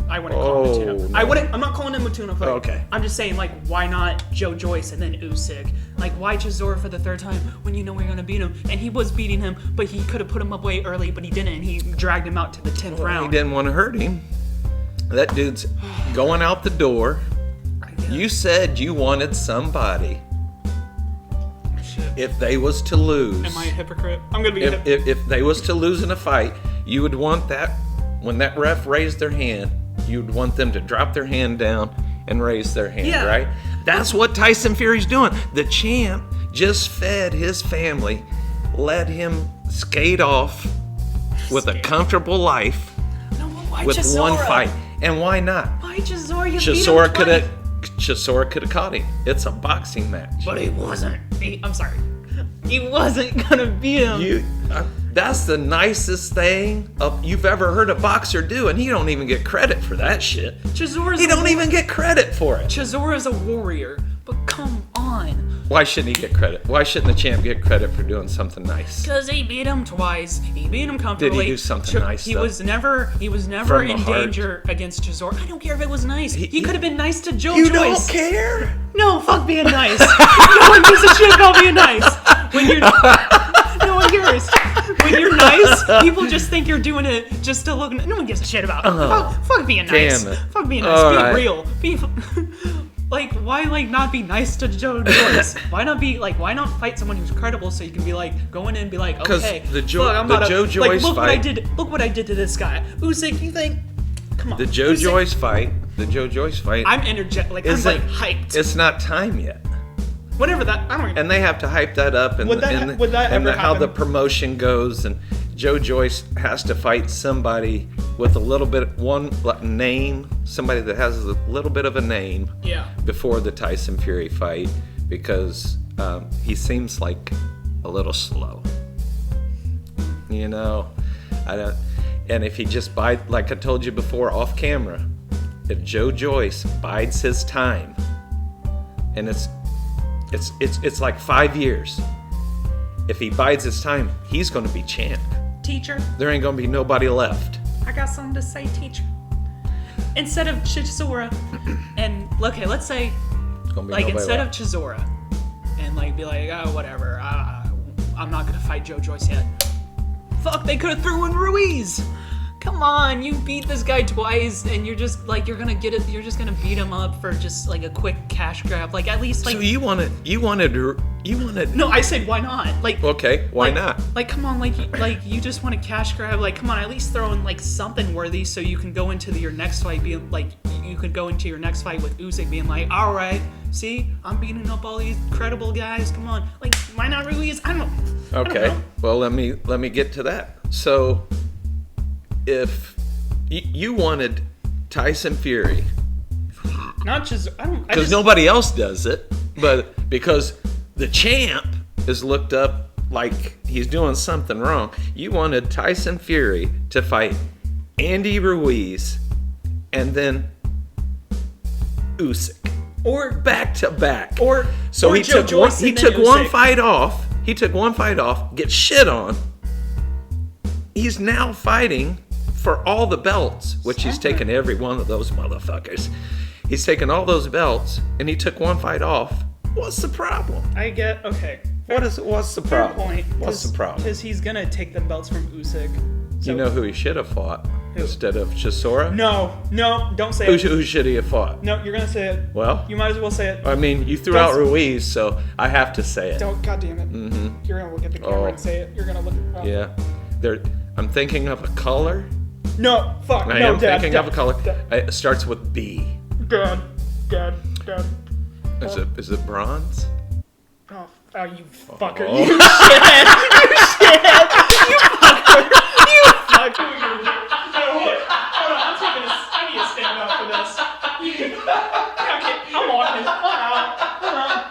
[SPEAKER 1] I wouldn't call him a tune-up.
[SPEAKER 2] No.
[SPEAKER 1] I'm not calling him a tune-up fight.
[SPEAKER 2] Okay.
[SPEAKER 1] I'm just saying, like, why not Joe Joyce and then Usyk? Like, why Chisora for the third time when you know we're gonna beat him? And he was beating him, but he could have put him away early, but he didn't. And he dragged him out to the 10th round.
[SPEAKER 2] He didn't want to hurt him. That dude's going out the door. You said you wanted somebody.
[SPEAKER 1] Shit.
[SPEAKER 2] If they was to lose.
[SPEAKER 1] Am I a hypocrite? I'm gonna be a hypocrite.
[SPEAKER 2] If they was to lose in a fight, you would want that, when that ref raised their hand, you'd want them to drop their hand down and raise their hand, right? That's what Tyson Fury's doing. The champ just fed his family, let him skate off with a comfortable life with
[SPEAKER 1] Chisora?
[SPEAKER 2] one fight. And why not?
[SPEAKER 1] Why Chisora? You
[SPEAKER 2] Chisora could have caught him. It's a boxing match.
[SPEAKER 1] But he wasn't. I'm sorry. He wasn't gonna beat him.
[SPEAKER 2] That's the nicest thing you've ever heard a boxer do, and he don't even get credit for that shit. He don't even get credit for it.
[SPEAKER 1] Chisora's a warrior, but come on.
[SPEAKER 2] Why shouldn't he get credit? Why shouldn't the champ get credit for doing something nice?
[SPEAKER 1] Because he beat him twice. He beat him comfortably.
[SPEAKER 2] Did he do something nice?
[SPEAKER 1] He was never in danger against Chisora. I don't care if it was nice. He could have been nice to Joe Joyce.
[SPEAKER 2] You don't care?
[SPEAKER 1] No, fuck being nice. No one gives a shit about being nice. No one cares. When you're nice, people just think you're doing it just to look. No one gives a shit about. Fuck being nice.
[SPEAKER 2] Damn it.
[SPEAKER 1] Fuck being nice.
[SPEAKER 2] All
[SPEAKER 1] Be
[SPEAKER 2] right.
[SPEAKER 1] real. Like, why not be nice to Joe Joyce? Why not fight someone who's credible so you can be like, go in and be like, okay,
[SPEAKER 2] Joe Joyce
[SPEAKER 1] look
[SPEAKER 2] fight.
[SPEAKER 1] Look what I did to this guy. Usyk, you think? Come on.
[SPEAKER 2] The Joe Joyce fight.
[SPEAKER 1] I'm energetic. Like, I'm like hyped.
[SPEAKER 2] It's not time yet.
[SPEAKER 1] Whatever that. I don't even.
[SPEAKER 2] And they have to hype that up, and
[SPEAKER 1] Would that ever
[SPEAKER 2] how the
[SPEAKER 1] happen?
[SPEAKER 2] promotion goes, and Joe Joyce has to fight somebody with a little bit name, somebody that has a little bit of a name, before the Tyson Fury fight, because he seems like a little slow. You know, I don't. And if he just bides, like I told you before off camera, if Joe Joyce bides his time, and it's like 5 years. If he bides his time, he's going to be champ.
[SPEAKER 1] Teacher,
[SPEAKER 2] There ain't going to be nobody left.
[SPEAKER 1] I got something to say, teacher. Instead of Chisora, and okay, let's say,
[SPEAKER 2] It's gonna be
[SPEAKER 1] like,
[SPEAKER 2] nobody
[SPEAKER 1] instead
[SPEAKER 2] left.
[SPEAKER 1] of Chisora, and like be like, oh, whatever, I'm not gonna fight Joe Joyce yet. Fuck, they could have threw in Ruiz. Come on, you beat this guy twice, and you're just like, you're gonna get it. You're just gonna beat him up for just like a quick cash grab. Like, at least like.
[SPEAKER 2] So you wanted.
[SPEAKER 1] No, I said why not? Like.
[SPEAKER 2] Okay, why not?
[SPEAKER 1] Like, come on, like you just want a cash grab. Like, come on, at least throw in like something worthy so you can go into your next fight being like, you could go into your next fight with Usyk being like, all right, see, I'm beating up all these credible guys. Come on, like, why not Ruiz? I don't
[SPEAKER 2] Okay.
[SPEAKER 1] know.
[SPEAKER 2] Well, let me get to that. So, if you wanted Tyson Fury,
[SPEAKER 1] Not just
[SPEAKER 2] because nobody else does it, but because the champ is looked up like he's doing something wrong, you wanted Tyson Fury to fight Andy Ruiz and then Usyk,
[SPEAKER 1] or
[SPEAKER 2] back to back.
[SPEAKER 1] So
[SPEAKER 2] he took one fight off. He took one fight off, gets shit on. He's now fighting for all the belts, which he's taken every one of those motherfuckers. He's taken all those belts, and he took one fight off. What's the problem?
[SPEAKER 1] I get okay.
[SPEAKER 2] What's the
[SPEAKER 1] Fair
[SPEAKER 2] problem?
[SPEAKER 1] point.
[SPEAKER 2] What's the problem?
[SPEAKER 1] Because he's gonna take the belts from Usyk. So,
[SPEAKER 2] You know who he should have fought
[SPEAKER 1] Who?
[SPEAKER 2] instead of Chisora?
[SPEAKER 1] No, don't say it.
[SPEAKER 2] Who should he have fought?
[SPEAKER 1] No, you're gonna say it.
[SPEAKER 2] Well,
[SPEAKER 1] You might as well say it.
[SPEAKER 2] I mean, you threw out Ruiz, so I have to say it.
[SPEAKER 1] Don't, God damn it. Mm-hmm. You're gonna look at the camera and say it. You're gonna look at
[SPEAKER 2] Yeah. I'm thinking of a color.
[SPEAKER 1] No, fuck.
[SPEAKER 2] I am thinking of a color. It starts with B.
[SPEAKER 1] Dad.
[SPEAKER 2] Is it bronze?
[SPEAKER 1] Oh, you fucker.
[SPEAKER 2] Oh.
[SPEAKER 1] You shit. You fucker. You fucker. Hold on, I'm taking I need to stand up for this. Okay, I'm walking. Hold on.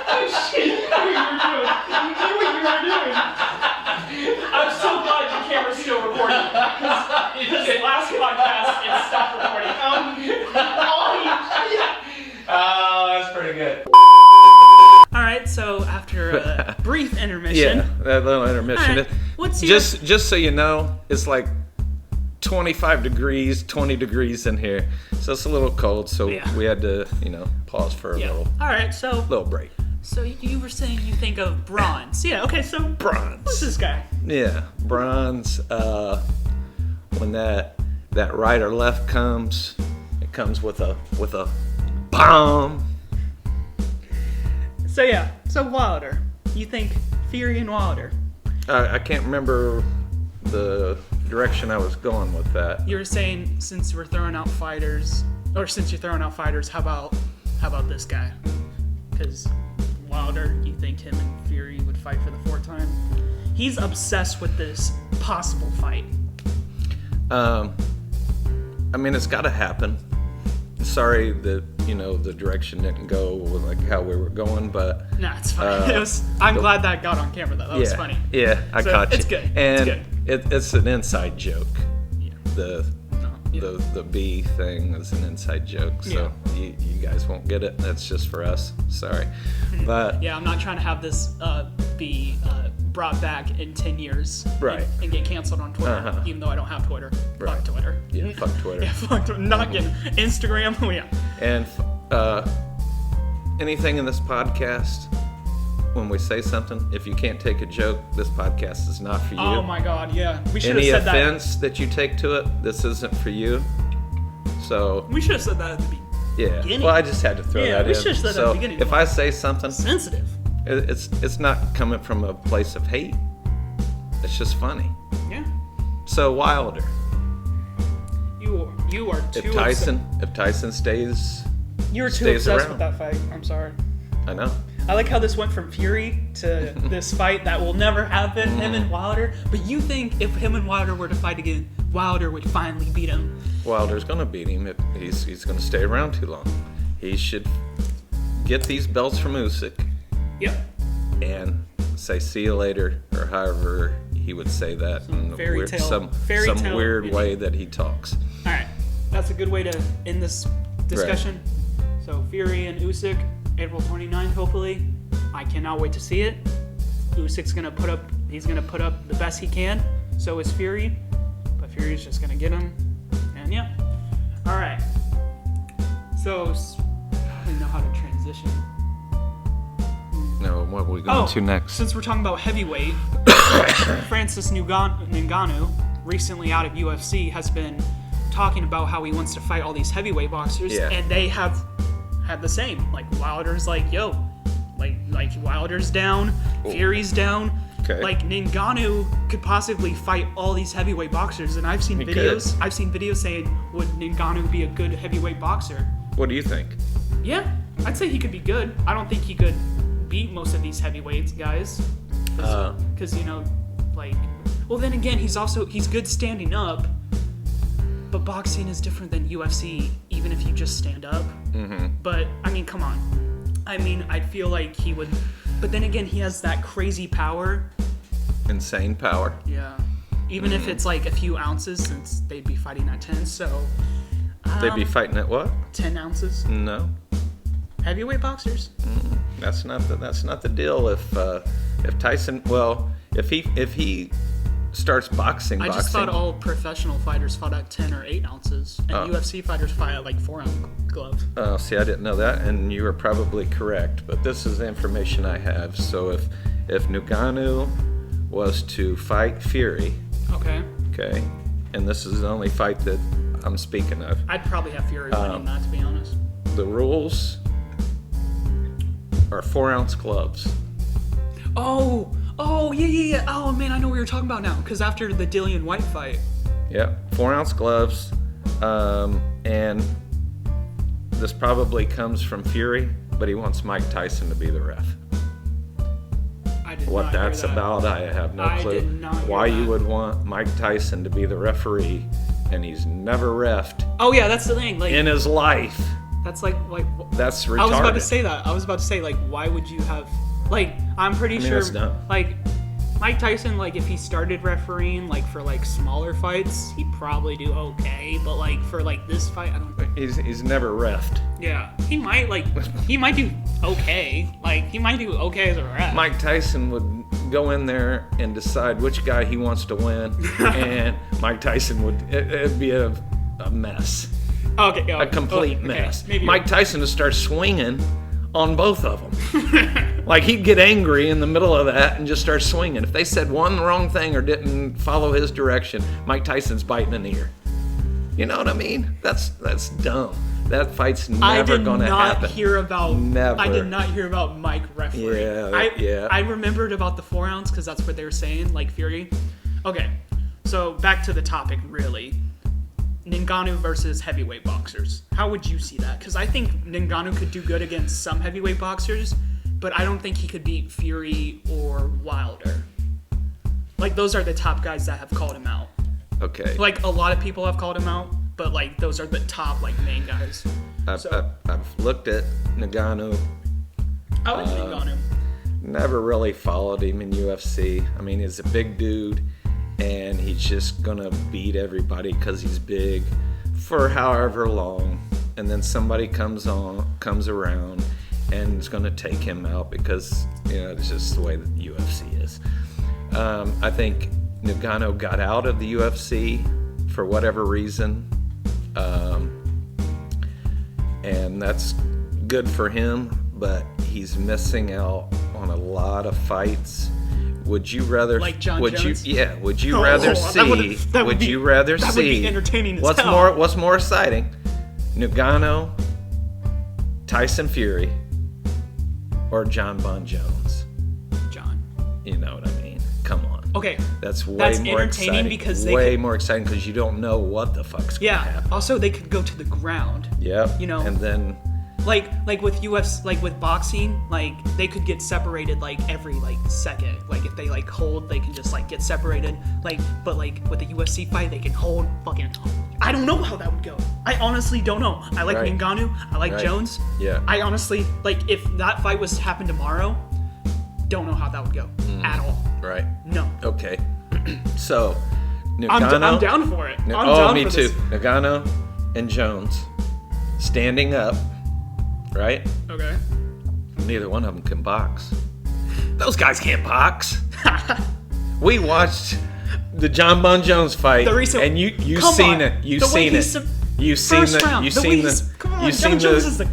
[SPEAKER 1] Oh, shit. You knew what you were doing. I'm so glad the camera's still recording. This last podcast, it stopped recording.
[SPEAKER 2] Oh, that's pretty good.
[SPEAKER 1] Alright, so after a brief intermission.
[SPEAKER 2] Yeah, that little intermission.
[SPEAKER 1] Right, what's your...
[SPEAKER 2] Just so you know, it's like 25 degrees, 20 degrees in here. So it's a little cold, so we had to, pause for a little break.
[SPEAKER 1] So you were saying you think of bronze. Yeah, okay, so
[SPEAKER 2] bronze.
[SPEAKER 1] What's this guy?
[SPEAKER 2] Yeah, bronze. When that right or left comes, it comes with a bomb.
[SPEAKER 1] So Wilder. You think Fury and Wilder?
[SPEAKER 2] I can't remember the direction I was going with that.
[SPEAKER 1] You were saying since you're throwing out fighters, how about this guy? Because Wilder, you think him and Fury would fight for the fourth time? He's obsessed with this possible fight.
[SPEAKER 2] I mean, it's got to happen. Sorry that the direction didn't go like how we were going, but
[SPEAKER 1] no, it's fine. I'm glad that got on camera though. That was funny.
[SPEAKER 2] Yeah, I caught you.
[SPEAKER 1] It's good.
[SPEAKER 2] And it's an inside joke.
[SPEAKER 1] Yeah.
[SPEAKER 2] The B thing is an inside joke, so you guys won't get it. That's just for us. Sorry, but
[SPEAKER 1] I'm not trying to have this be brought back in 10 years,
[SPEAKER 2] right?
[SPEAKER 1] And get canceled on Twitter, even though I don't have Twitter.
[SPEAKER 2] Right.
[SPEAKER 1] Fuck Twitter.
[SPEAKER 2] Yeah, fuck Twitter.
[SPEAKER 1] Yeah, fuck Twitter. Not getting Instagram.
[SPEAKER 2] And anything in this podcast, when we say something, if you can't take a joke, this podcast is not for you.
[SPEAKER 1] Oh my God, yeah. We should have
[SPEAKER 2] said
[SPEAKER 1] that.
[SPEAKER 2] Any offense that you take to it, this isn't for you. So
[SPEAKER 1] we should have said that at the beginning.
[SPEAKER 2] Well, I just had to throw that in.
[SPEAKER 1] We should have said that at the beginning.
[SPEAKER 2] If I say something
[SPEAKER 1] sensitive,
[SPEAKER 2] it's not coming from a place of hate. It's just funny.
[SPEAKER 1] Yeah.
[SPEAKER 2] So Wilder.
[SPEAKER 1] You are too.
[SPEAKER 2] If Tyson stays.
[SPEAKER 1] You were too obsessed
[SPEAKER 2] around.
[SPEAKER 1] with that fight. I'm sorry.
[SPEAKER 2] I know.
[SPEAKER 1] I like how this went from Fury to this fight that will never happen, him and Wilder. But you think if him and Wilder were to fight again, Wilder would finally beat him?
[SPEAKER 2] Wilder's going to beat him if he's going to stay around too long. He should get these belts from Usyk.
[SPEAKER 1] Yep.
[SPEAKER 2] And say see you later, or however he would say that in some weird way that he talks.
[SPEAKER 1] All right. That's a good way to end this discussion. Right. So Fury and Usyk, April 29th, hopefully. I cannot wait to see it. Usyk's gonna put up the best he can. So is Fury, but Fury's just gonna get him. And yeah. All right. So I don't know how to transition.
[SPEAKER 2] No, what are we going to next?
[SPEAKER 1] Since we're talking about heavyweight, Francis Ngannou, recently out of UFC, has been talking about how he wants to fight all these heavyweight boxers, and they have had the same. Like Wilder's like, yo, like Wilder's down, Fury's down.
[SPEAKER 2] Okay.
[SPEAKER 1] Like Ngannou could possibly fight all these heavyweight boxers, and I've seen videos. I've seen videos saying, would Ngannou be a good heavyweight boxer?
[SPEAKER 2] What do you think?
[SPEAKER 1] Yeah, I'd say he could be good. I don't think he could beat most of these heavyweights guys, because well, then again, he's good standing up, but boxing is different than UFC, even if you just stand up. But I mean, come on, I feel like he would, but then again, he has that crazy power,
[SPEAKER 2] insane power.
[SPEAKER 1] Yeah, even if it's like a few ounces, since they'd be fighting at 10, so
[SPEAKER 2] they'd be fighting at what?
[SPEAKER 1] 10 ounces.
[SPEAKER 2] No.
[SPEAKER 1] Heavyweight boxers?
[SPEAKER 2] That's not the deal. If Tyson, if he starts boxing,
[SPEAKER 1] I just thought all professional fighters fought at 10 or 8 ounces, and UFC fighters fight at like 4-ounce gloves.
[SPEAKER 2] Oh, see, I didn't know that, and you were probably correct. But this is the information I have. So if Ngannou was to fight Fury, okay, and this is the only fight that I'm speaking of,
[SPEAKER 1] I'd probably have Fury winning that, to be honest.
[SPEAKER 2] The rules are 4-ounce gloves.
[SPEAKER 1] Oh, yeah. Oh, man, I know what you're talking about now. Because after the Dillian White fight,
[SPEAKER 2] Yep, 4-ounce gloves. And this probably comes from Fury, but he wants Mike Tyson to be the ref. What that's about, I have no clue. Why you would want Mike Tyson to be the referee, and he's never reffed.
[SPEAKER 1] Oh yeah, that's the thing. Like
[SPEAKER 2] in his life.
[SPEAKER 1] That's like
[SPEAKER 2] that's retarded.
[SPEAKER 1] I was about to say that. I was about to say, like, why would you have, like, I'm pretty sure,
[SPEAKER 2] that's dumb.
[SPEAKER 1] Like, Mike Tyson, like, if he started refereeing, like, for, like, smaller fights, he'd probably do okay, but, like, for, like, this fight, I don't think.
[SPEAKER 2] He's never reffed.
[SPEAKER 1] Yeah, he might do okay. Like, he might do okay as a ref.
[SPEAKER 2] Mike Tyson would go in there and decide which guy he wants to win, and Mike Tyson it'd be a mess.
[SPEAKER 1] Okay,
[SPEAKER 2] a complete mess.
[SPEAKER 1] Maybe
[SPEAKER 2] Mike Tyson would start swinging on both of them. Like, he'd get angry in the middle of that and just start swinging. If they said one wrong thing or didn't follow his direction, Mike Tyson's biting an ear. You know what I mean? That's dumb. That fight's never going to happen.
[SPEAKER 1] I did not hear about Mike refereeing.
[SPEAKER 2] Yeah.
[SPEAKER 1] I remembered about the 4-ounce because that's what they were saying, like Fury. Okay, so back to the topic, really. Ngannou versus heavyweight boxers. How would you see that? Because I think Ngannou could do good against some heavyweight boxers, but I don't think he could beat Fury or Wilder. Like, those are the top guys that have called him out.
[SPEAKER 2] Okay.
[SPEAKER 1] Like, a lot of people have called him out, but, like, those are the top, like, main guys.
[SPEAKER 2] I've looked at Ngannou.
[SPEAKER 1] I like Ngannou.
[SPEAKER 2] Never really followed him in UFC. I mean, he's a big dude, and he's just gonna beat everybody because he's big for however long, and then somebody comes around and is gonna take him out because, you know, it's just the way that the UFC is. I think Ngannou got out of the UFC for whatever reason, and that's good for him, but he's missing out on a lot of fights. Would you rather,
[SPEAKER 1] like Jon Jones?
[SPEAKER 2] Would you rather see? Would you rather see?
[SPEAKER 1] That would be entertaining as hell.
[SPEAKER 2] What's more exciting? Ngannou, Tyson Fury, or Jon Jones?
[SPEAKER 1] Jon.
[SPEAKER 2] You know what I mean? Come on.
[SPEAKER 1] Okay.
[SPEAKER 2] That's more
[SPEAKER 1] entertaining
[SPEAKER 2] exciting.
[SPEAKER 1] because
[SPEAKER 2] more exciting because you don't know what the fuck's gonna happen.
[SPEAKER 1] Also, they could go to the ground.
[SPEAKER 2] Yep.
[SPEAKER 1] You know.
[SPEAKER 2] And then.
[SPEAKER 1] Like with UFC, like with boxing, like they could get separated like every like second. Like if they like hold, they can just like get separated. Like, but like with the UFC fight, they can hold fucking. I don't know how that would go. I honestly don't know. I like Ngannou. I like Jones.
[SPEAKER 2] Yeah.
[SPEAKER 1] I honestly like if that fight was to happen tomorrow. Don't know how that would go at all.
[SPEAKER 2] Right.
[SPEAKER 1] No.
[SPEAKER 2] Okay. So, Ngannou.
[SPEAKER 1] I'm down for it.
[SPEAKER 2] Me too. Ngannou and Jones standing up. Right?
[SPEAKER 1] Okay.
[SPEAKER 2] Neither one of them can box. Those guys can't box. We watched the Jon Jones fight, and you've seen it. You've seen the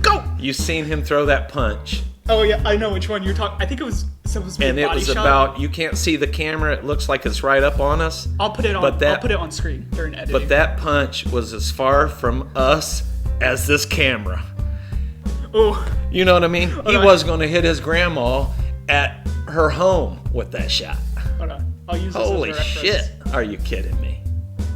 [SPEAKER 2] GOAT. You've seen him throw that punch.
[SPEAKER 1] Oh yeah, I know which one you're talking. I think it was supposed to be a body shot.
[SPEAKER 2] About you can't see the camera. It looks like it's right up on us.
[SPEAKER 1] I'll put it on. I'll put it on screen during editing.
[SPEAKER 2] But that punch was as far from us as this camera.
[SPEAKER 1] Oh.
[SPEAKER 2] You know what I mean? He was going to hit his grandma at her home with that shot.
[SPEAKER 1] Hold on. I'll use this
[SPEAKER 2] Holy
[SPEAKER 1] as a reference.
[SPEAKER 2] shit. Are you kidding me?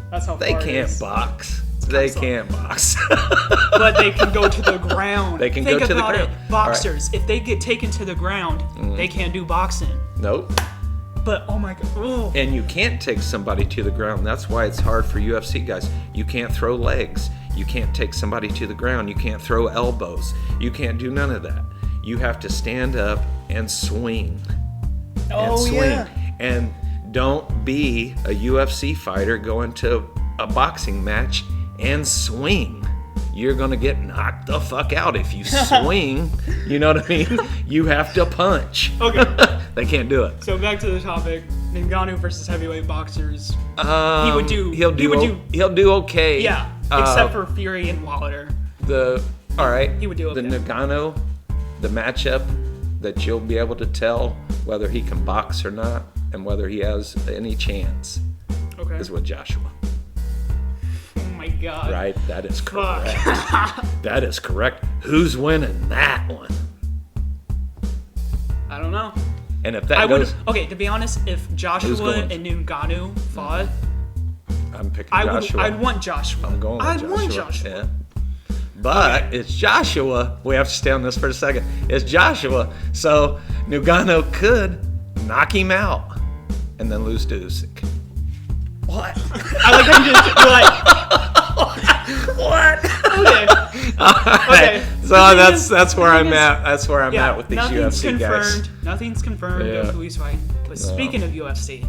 [SPEAKER 1] That's how
[SPEAKER 2] they
[SPEAKER 1] far
[SPEAKER 2] can't
[SPEAKER 1] it is.
[SPEAKER 2] box. They can't box.
[SPEAKER 1] But they can go to the ground.
[SPEAKER 2] They can go to the ground.
[SPEAKER 1] Think about it. Boxers, if they get taken to the ground, they can't do boxing.
[SPEAKER 2] Nope.
[SPEAKER 1] But, oh my God. Oh.
[SPEAKER 2] And you can't take somebody to the ground. That's why it's hard for UFC guys. You can't throw legs. You can't take somebody to the ground. You can't throw elbows. You can't do none of that. You have to stand up and swing.
[SPEAKER 1] Yeah.
[SPEAKER 2] And don't be a UFC fighter going to a boxing match and swing. You're going to get knocked the fuck out if you swing. You know what I mean? You have to punch.
[SPEAKER 1] Okay.
[SPEAKER 2] They can't do it.
[SPEAKER 1] So back to the topic. Ngannou versus heavyweight boxers.
[SPEAKER 2] He'll do okay.
[SPEAKER 1] Yeah. Except for Fury and Wilder.
[SPEAKER 2] All right.
[SPEAKER 1] He would do okay.
[SPEAKER 2] The Ngannou, the matchup that you'll be able to tell whether he can box or not and whether he has any chance is with Joshua.
[SPEAKER 1] Oh my God.
[SPEAKER 2] Right? That is correct. That is correct. Who's winning that one?
[SPEAKER 1] I don't know.
[SPEAKER 2] And if that goes...
[SPEAKER 1] Okay, to be honest, if Joshua and Ngannou fought,
[SPEAKER 2] I'm picking Joshua.
[SPEAKER 1] I'd want Joshua.
[SPEAKER 2] I'm going with
[SPEAKER 1] I'd
[SPEAKER 2] Joshua.
[SPEAKER 1] want Joshua.
[SPEAKER 2] Yeah. But it's Joshua. We have to stay on this for a second. It's Joshua. So Ngannou could knock him out and then lose to Usyk.
[SPEAKER 1] What? I like how you just what? Okay.
[SPEAKER 2] Okay. So that's where I'm at. That's where I'm at with these UFC guys.
[SPEAKER 1] Nothing's confirmed of who he's fighting. But speaking of UFC,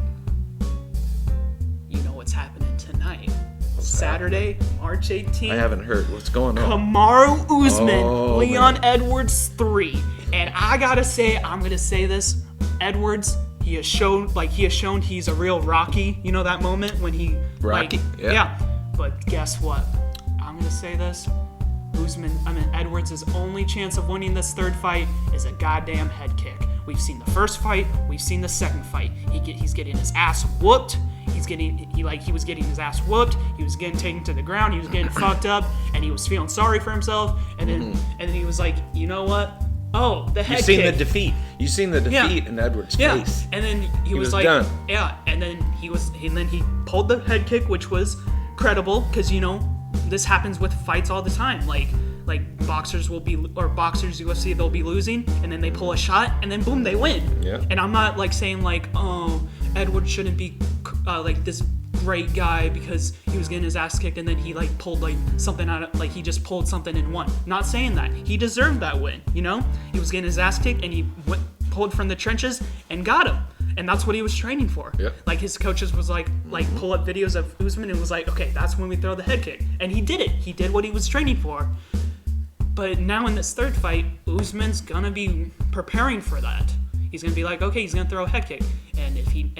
[SPEAKER 1] you know what's happening tonight. Saturday, March 18th.
[SPEAKER 2] I haven't heard what's going on.
[SPEAKER 1] Kamaru Usman, Leon Edwards 3. And I gotta say, I'm gonna say this, Edwards, he has shown he's a real Rocky. You know that moment when he
[SPEAKER 2] Rocky?
[SPEAKER 1] Yeah. But guess what? I'm gonna say this. Edwards' only chance of winning this third fight is a goddamn head kick. We've seen the first fight, we've seen the second fight. He's getting his ass whooped. He was getting his ass whooped. He was getting taken to the ground. He was getting fucked up, and he was feeling sorry for himself. And then he was like, you know what? Oh, the head kick.
[SPEAKER 2] You've seen the defeat in Edwards' face.
[SPEAKER 1] And then he was like,
[SPEAKER 2] done.
[SPEAKER 1] Yeah. And then he pulled the head kick, which was credible because this happens with fights all the time. Like boxers UFC, they'll be losing, and then they pull a shot, and then boom, they win.
[SPEAKER 2] Yeah.
[SPEAKER 1] And I'm not saying Edwards shouldn't be this great guy because he was getting his ass kicked, and then he pulled something out of he just pulled something and won. Not saying that he deserved that win. He was getting his ass kicked, and he pulled from the trenches and got him. And that's what he was training for.
[SPEAKER 2] Yep.
[SPEAKER 1] His coaches was pull up videos of Usman and was like, okay, that's when we throw the head kick. And he did it. He did what he was training for. But now in this third fight, Usman's gonna be preparing for that. He's gonna be like, okay, he's gonna throw a head kick. And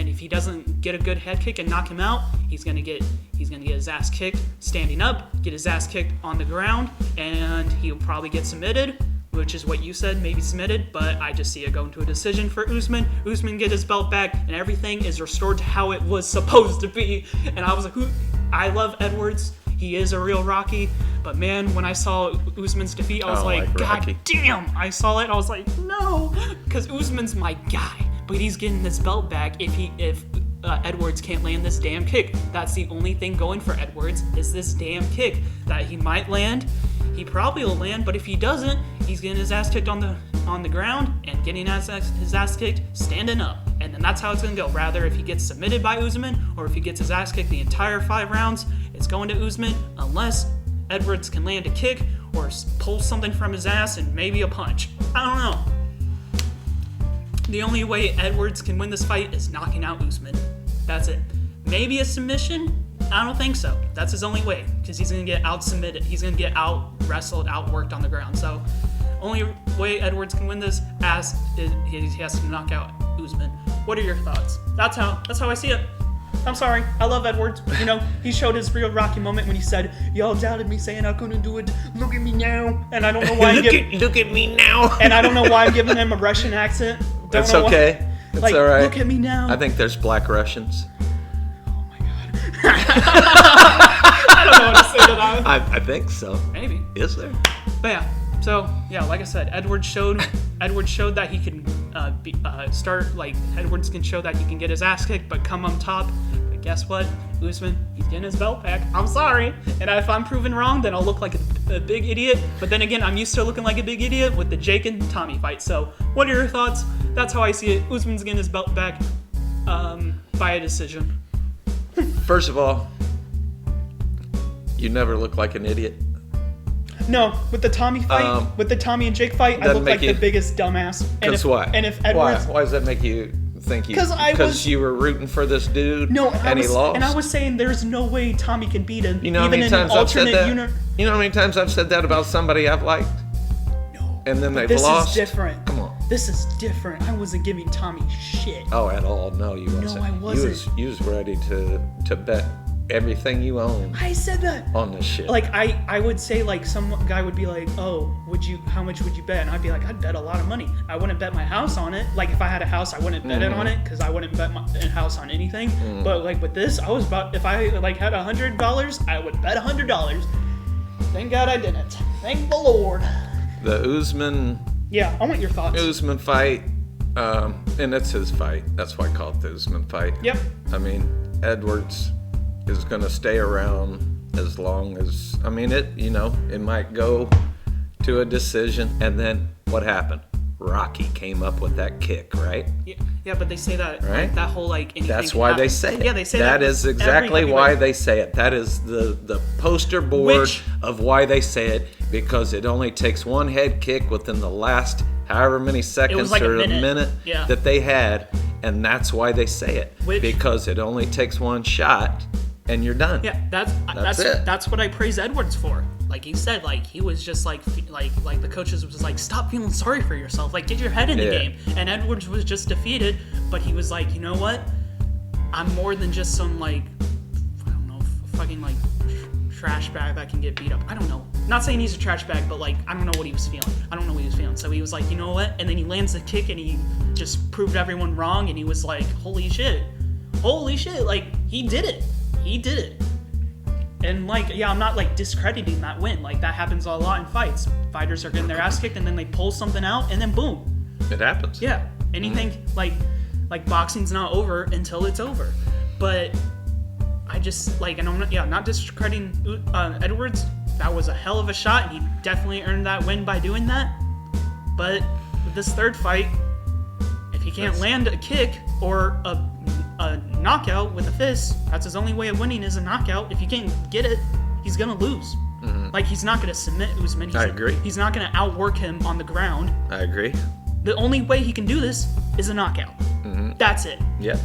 [SPEAKER 1] if he doesn't get a good head kick and knock him out, he's gonna get his ass kicked standing up, get his ass kicked on the ground, and he'll probably get submitted, which is what you said, maybe submitted, but I just see it going to a decision for Usman. Usman get his belt back, and everything is restored to how it was supposed to be. And I was like, I love Edwards. He is a real Rocky. But man, when I saw Usman's defeat, I was like, God damn. I saw it, I was like, no. Because Usman's my guy. But he's getting this belt back if Edwards can't land this damn kick. That's the only thing going for Edwards is this damn kick that he might land. He probably will land, but if he doesn't, he's getting his ass kicked on the ground and getting his ass kicked standing up. And then that's how it's going to go. Rather, if he gets submitted by Usman or if he gets his ass kicked the entire 5 rounds, it's going to Usman unless Edwards can land a kick or pull something from his ass and maybe a punch. I don't know. The only way Edwards can win this fight is knocking out Usman. That's it. Maybe a submission? I don't think so. That's his only way because he's going to get out-submitted. He's going to get out-wrestled, out-worked on the ground. So only way Edwards can win this he has to knock out Usman. What are your thoughts? That's how I see it. I'm sorry. I love Edwards. He showed his real Rocky moment when he said, y'all doubted me saying I couldn't do it. Look at me now. And I don't know why
[SPEAKER 2] look at me now.
[SPEAKER 1] And I don't know why I'm giving him a Russian accent.
[SPEAKER 2] That's okay. It's all right.
[SPEAKER 1] Look at me now.
[SPEAKER 2] I think there's black Russians.
[SPEAKER 1] Oh my God. I don't know what to say to that.
[SPEAKER 2] I think so.
[SPEAKER 1] Maybe.
[SPEAKER 2] Is there?
[SPEAKER 1] But yeah. So yeah, like I said, Edwards showed that he can Edwards can show that he can get his ass kicked, but come on top. But guess what? Usman, he's getting his belt back. I'm sorry, and if I'm proven wrong, then I'll look like a big idiot. But then again, I'm used to looking like a big idiot with the Jake and Tommy fight. So what are your thoughts? That's how I see it. Usman's getting his belt back by a decision.
[SPEAKER 2] First of all, you never look like an idiot.
[SPEAKER 1] No, with the Tommy fight, with the Tommy and Jake fight, I look like the biggest dumbass.
[SPEAKER 2] Because why?
[SPEAKER 1] And if Edwards,
[SPEAKER 2] why does that make you think you? Because you were rooting for this dude.
[SPEAKER 1] No,
[SPEAKER 2] and he lost.
[SPEAKER 1] And I was saying there's no way Tommy can beat him.
[SPEAKER 2] You know how many times I've said that? You know how many times I've said that about somebody I've liked?
[SPEAKER 1] No.
[SPEAKER 2] And then they've lost.
[SPEAKER 1] This is different.
[SPEAKER 2] Come on.
[SPEAKER 1] This is different. I wasn't giving Tommy shit.
[SPEAKER 2] Oh, at all? No, you wasn't.
[SPEAKER 1] No, I wasn't.
[SPEAKER 2] You was ready to bet everything you own.
[SPEAKER 1] I said that
[SPEAKER 2] on this shit.
[SPEAKER 1] I would say some guy would be like, oh, how much would you bet? And I'd be like, I'd bet a lot of money. I wouldn't bet my house on it. If I had a house, I wouldn't bet it on it because I wouldn't bet my house on anything. But with this, I was about, if I had $100, I would bet $100. Thank God I didn't. Thank the Lord.
[SPEAKER 2] The Usman.
[SPEAKER 1] Yeah, I want your thoughts.
[SPEAKER 2] Usman fight, and it's his fight. That's why I call it the Usman fight.
[SPEAKER 1] Yep.
[SPEAKER 2] I mean, Edwards is going to stay around as long as, I mean, it might go to a decision. And then what happened? Rocky came up with that kick, right?
[SPEAKER 1] Yeah, but they say that,
[SPEAKER 2] right?
[SPEAKER 1] Like, that whole, like, anything.
[SPEAKER 2] That's why they say it.
[SPEAKER 1] Yeah, they say that.
[SPEAKER 2] That is exactly why they say it. That is the poster board of why they say it, because it only takes one head kick within the last however many seconds or a minute that they had, and that's why they say it. Because it only takes one shot and you're done.
[SPEAKER 1] Yeah, that's it. That's what I praise Edwards for. Like he said, like he was just like the coaches was just like, stop feeling sorry for yourself, like get your head in the game. And Edwards was just defeated, but he was like, you know what? I'm more than just some like, I don't know, fucking like trash bag that can get beat up. I don't know. Not saying he's a trash bag, but like I don't know what he was feeling. So he was like, you know what? And then he lands the kick and he just proved everyone wrong. And he was like, holy shit, like he did it. And like, yeah, I'm not like discrediting that win. Like that happens a lot in fights. Fighters are getting their ass kicked and then they pull something out and then boom.
[SPEAKER 2] It happens.
[SPEAKER 1] Yeah. Anything like boxing's not over until it's over. But I just like, and I'm not discrediting Edwards. That was a hell of a shot and he definitely earned that win by doing that. But with this third fight, if he can't land a kick or a knockout with a fist, that's his only way of winning is a knockout. If you can't get it, he's gonna lose. Like he's not gonna submit Usman.
[SPEAKER 2] I agree.
[SPEAKER 1] He's not gonna outwork him on the ground.
[SPEAKER 2] I agree.
[SPEAKER 1] The only way he can do this is a knockout. That's it.
[SPEAKER 2] Yeah,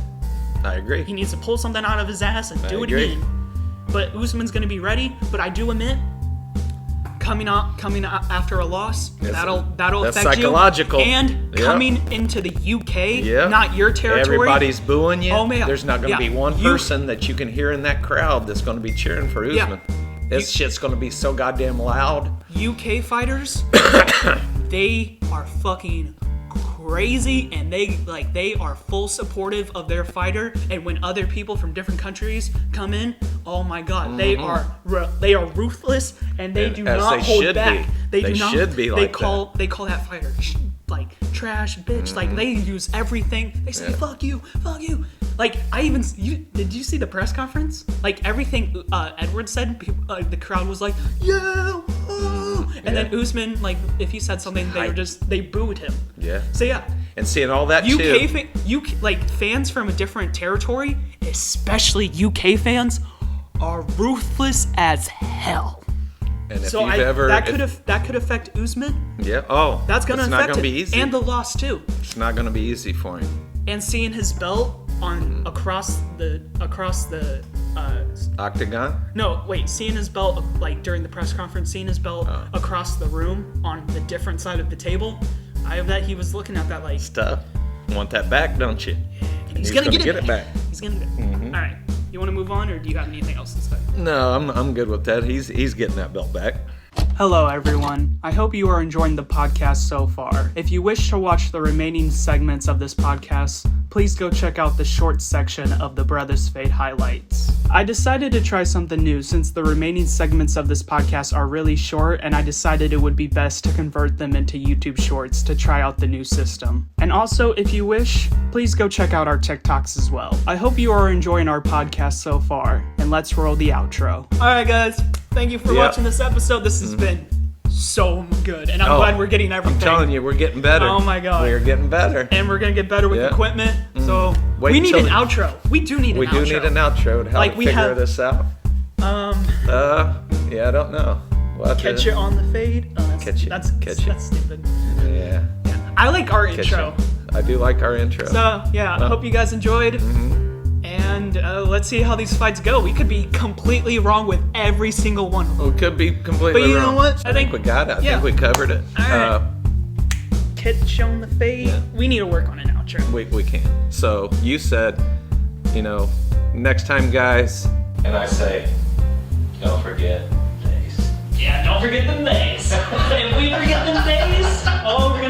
[SPEAKER 2] I agree.
[SPEAKER 1] He needs to pull something out of his ass and do it again. But Usman's gonna be ready. But I do admit, coming out after a loss, that'll
[SPEAKER 2] that's
[SPEAKER 1] affect
[SPEAKER 2] psychological.
[SPEAKER 1] You. And coming into the UK, not your territory.
[SPEAKER 2] Everybody's booing you.
[SPEAKER 1] Oh man,
[SPEAKER 2] there's not going to be one person that you can hear in that crowd that's going to be cheering for Usman. This shit's going to be so goddamn loud.
[SPEAKER 1] UK fighters, they are fucking crazy, and they are full supportive of their fighter. And when other people from different countries come in, oh my god, they are ruthless, and they do not hold back. They should be like that. They call that fighter like trash, bitch. Like they use everything. They say fuck you. Like did you see the press conference? Like everything Edwards said, the crowd was like yeah. And then Usman, like if he said something, they booed him. Yeah. So yeah.
[SPEAKER 2] And seeing all that
[SPEAKER 1] UK like fans from a different territory, especially UK fans, are ruthless as hell.
[SPEAKER 2] And if
[SPEAKER 1] so that could affect Usman.
[SPEAKER 2] Yeah. Oh.
[SPEAKER 1] That's gonna affect
[SPEAKER 2] not gonna
[SPEAKER 1] it.
[SPEAKER 2] Be easy.
[SPEAKER 1] And the loss too.
[SPEAKER 2] It's not gonna be easy for him.
[SPEAKER 1] And seeing his belt on across the
[SPEAKER 2] octagon?
[SPEAKER 1] No, wait. Seeing his belt like during the press conference, seeing his belt across the room on the different side of the table. I bet he was looking at that like
[SPEAKER 2] stuff. Want that back, don't you?
[SPEAKER 1] And he's gonna get it back. He's gonna get it. All right. You want to move on, or do you have anything else to say?
[SPEAKER 2] No, I'm good with that. He's getting that belt back.
[SPEAKER 1] Hello, everyone. I hope you are enjoying the podcast so far. If you wish to watch the remaining segments of this podcast, please go check out the short section of the Brothers Fade highlights. I decided to try something new since the remaining segments of this podcast are really short, and I decided it would be best to convert them into YouTube Shorts to try out the new system. And also, if you wish, please go check out our TikToks as well. I hope you are enjoying our podcast so far, and let's roll the outro. Alright guys, thank you for watching this episode. This has been so good, and I'm glad we're getting everything.
[SPEAKER 2] I'm telling you, we're getting better.
[SPEAKER 1] Oh my god,
[SPEAKER 2] we're getting better,
[SPEAKER 1] and we're gonna get better with equipment. So we need an outro. We do need an outro.
[SPEAKER 2] We do need an outro to help figure this out. Yeah, I don't know. We'll
[SPEAKER 1] catch you on the fade. That's stupid. Yeah. I like our intro.
[SPEAKER 2] I do like our intro.
[SPEAKER 1] So yeah, I hope you guys enjoyed. And let's see how these fights go. We could be completely wrong with every single one of them.
[SPEAKER 2] We could be completely wrong.
[SPEAKER 1] But you know what?
[SPEAKER 2] I think we got it. I think we covered it.
[SPEAKER 1] All right. Catch on the fade. Yeah. We need to work on an outro.
[SPEAKER 2] We can. So you said, next time, guys. And I say, don't forget days.
[SPEAKER 1] Yeah, don't forget the days. If we forget the days, oh, we're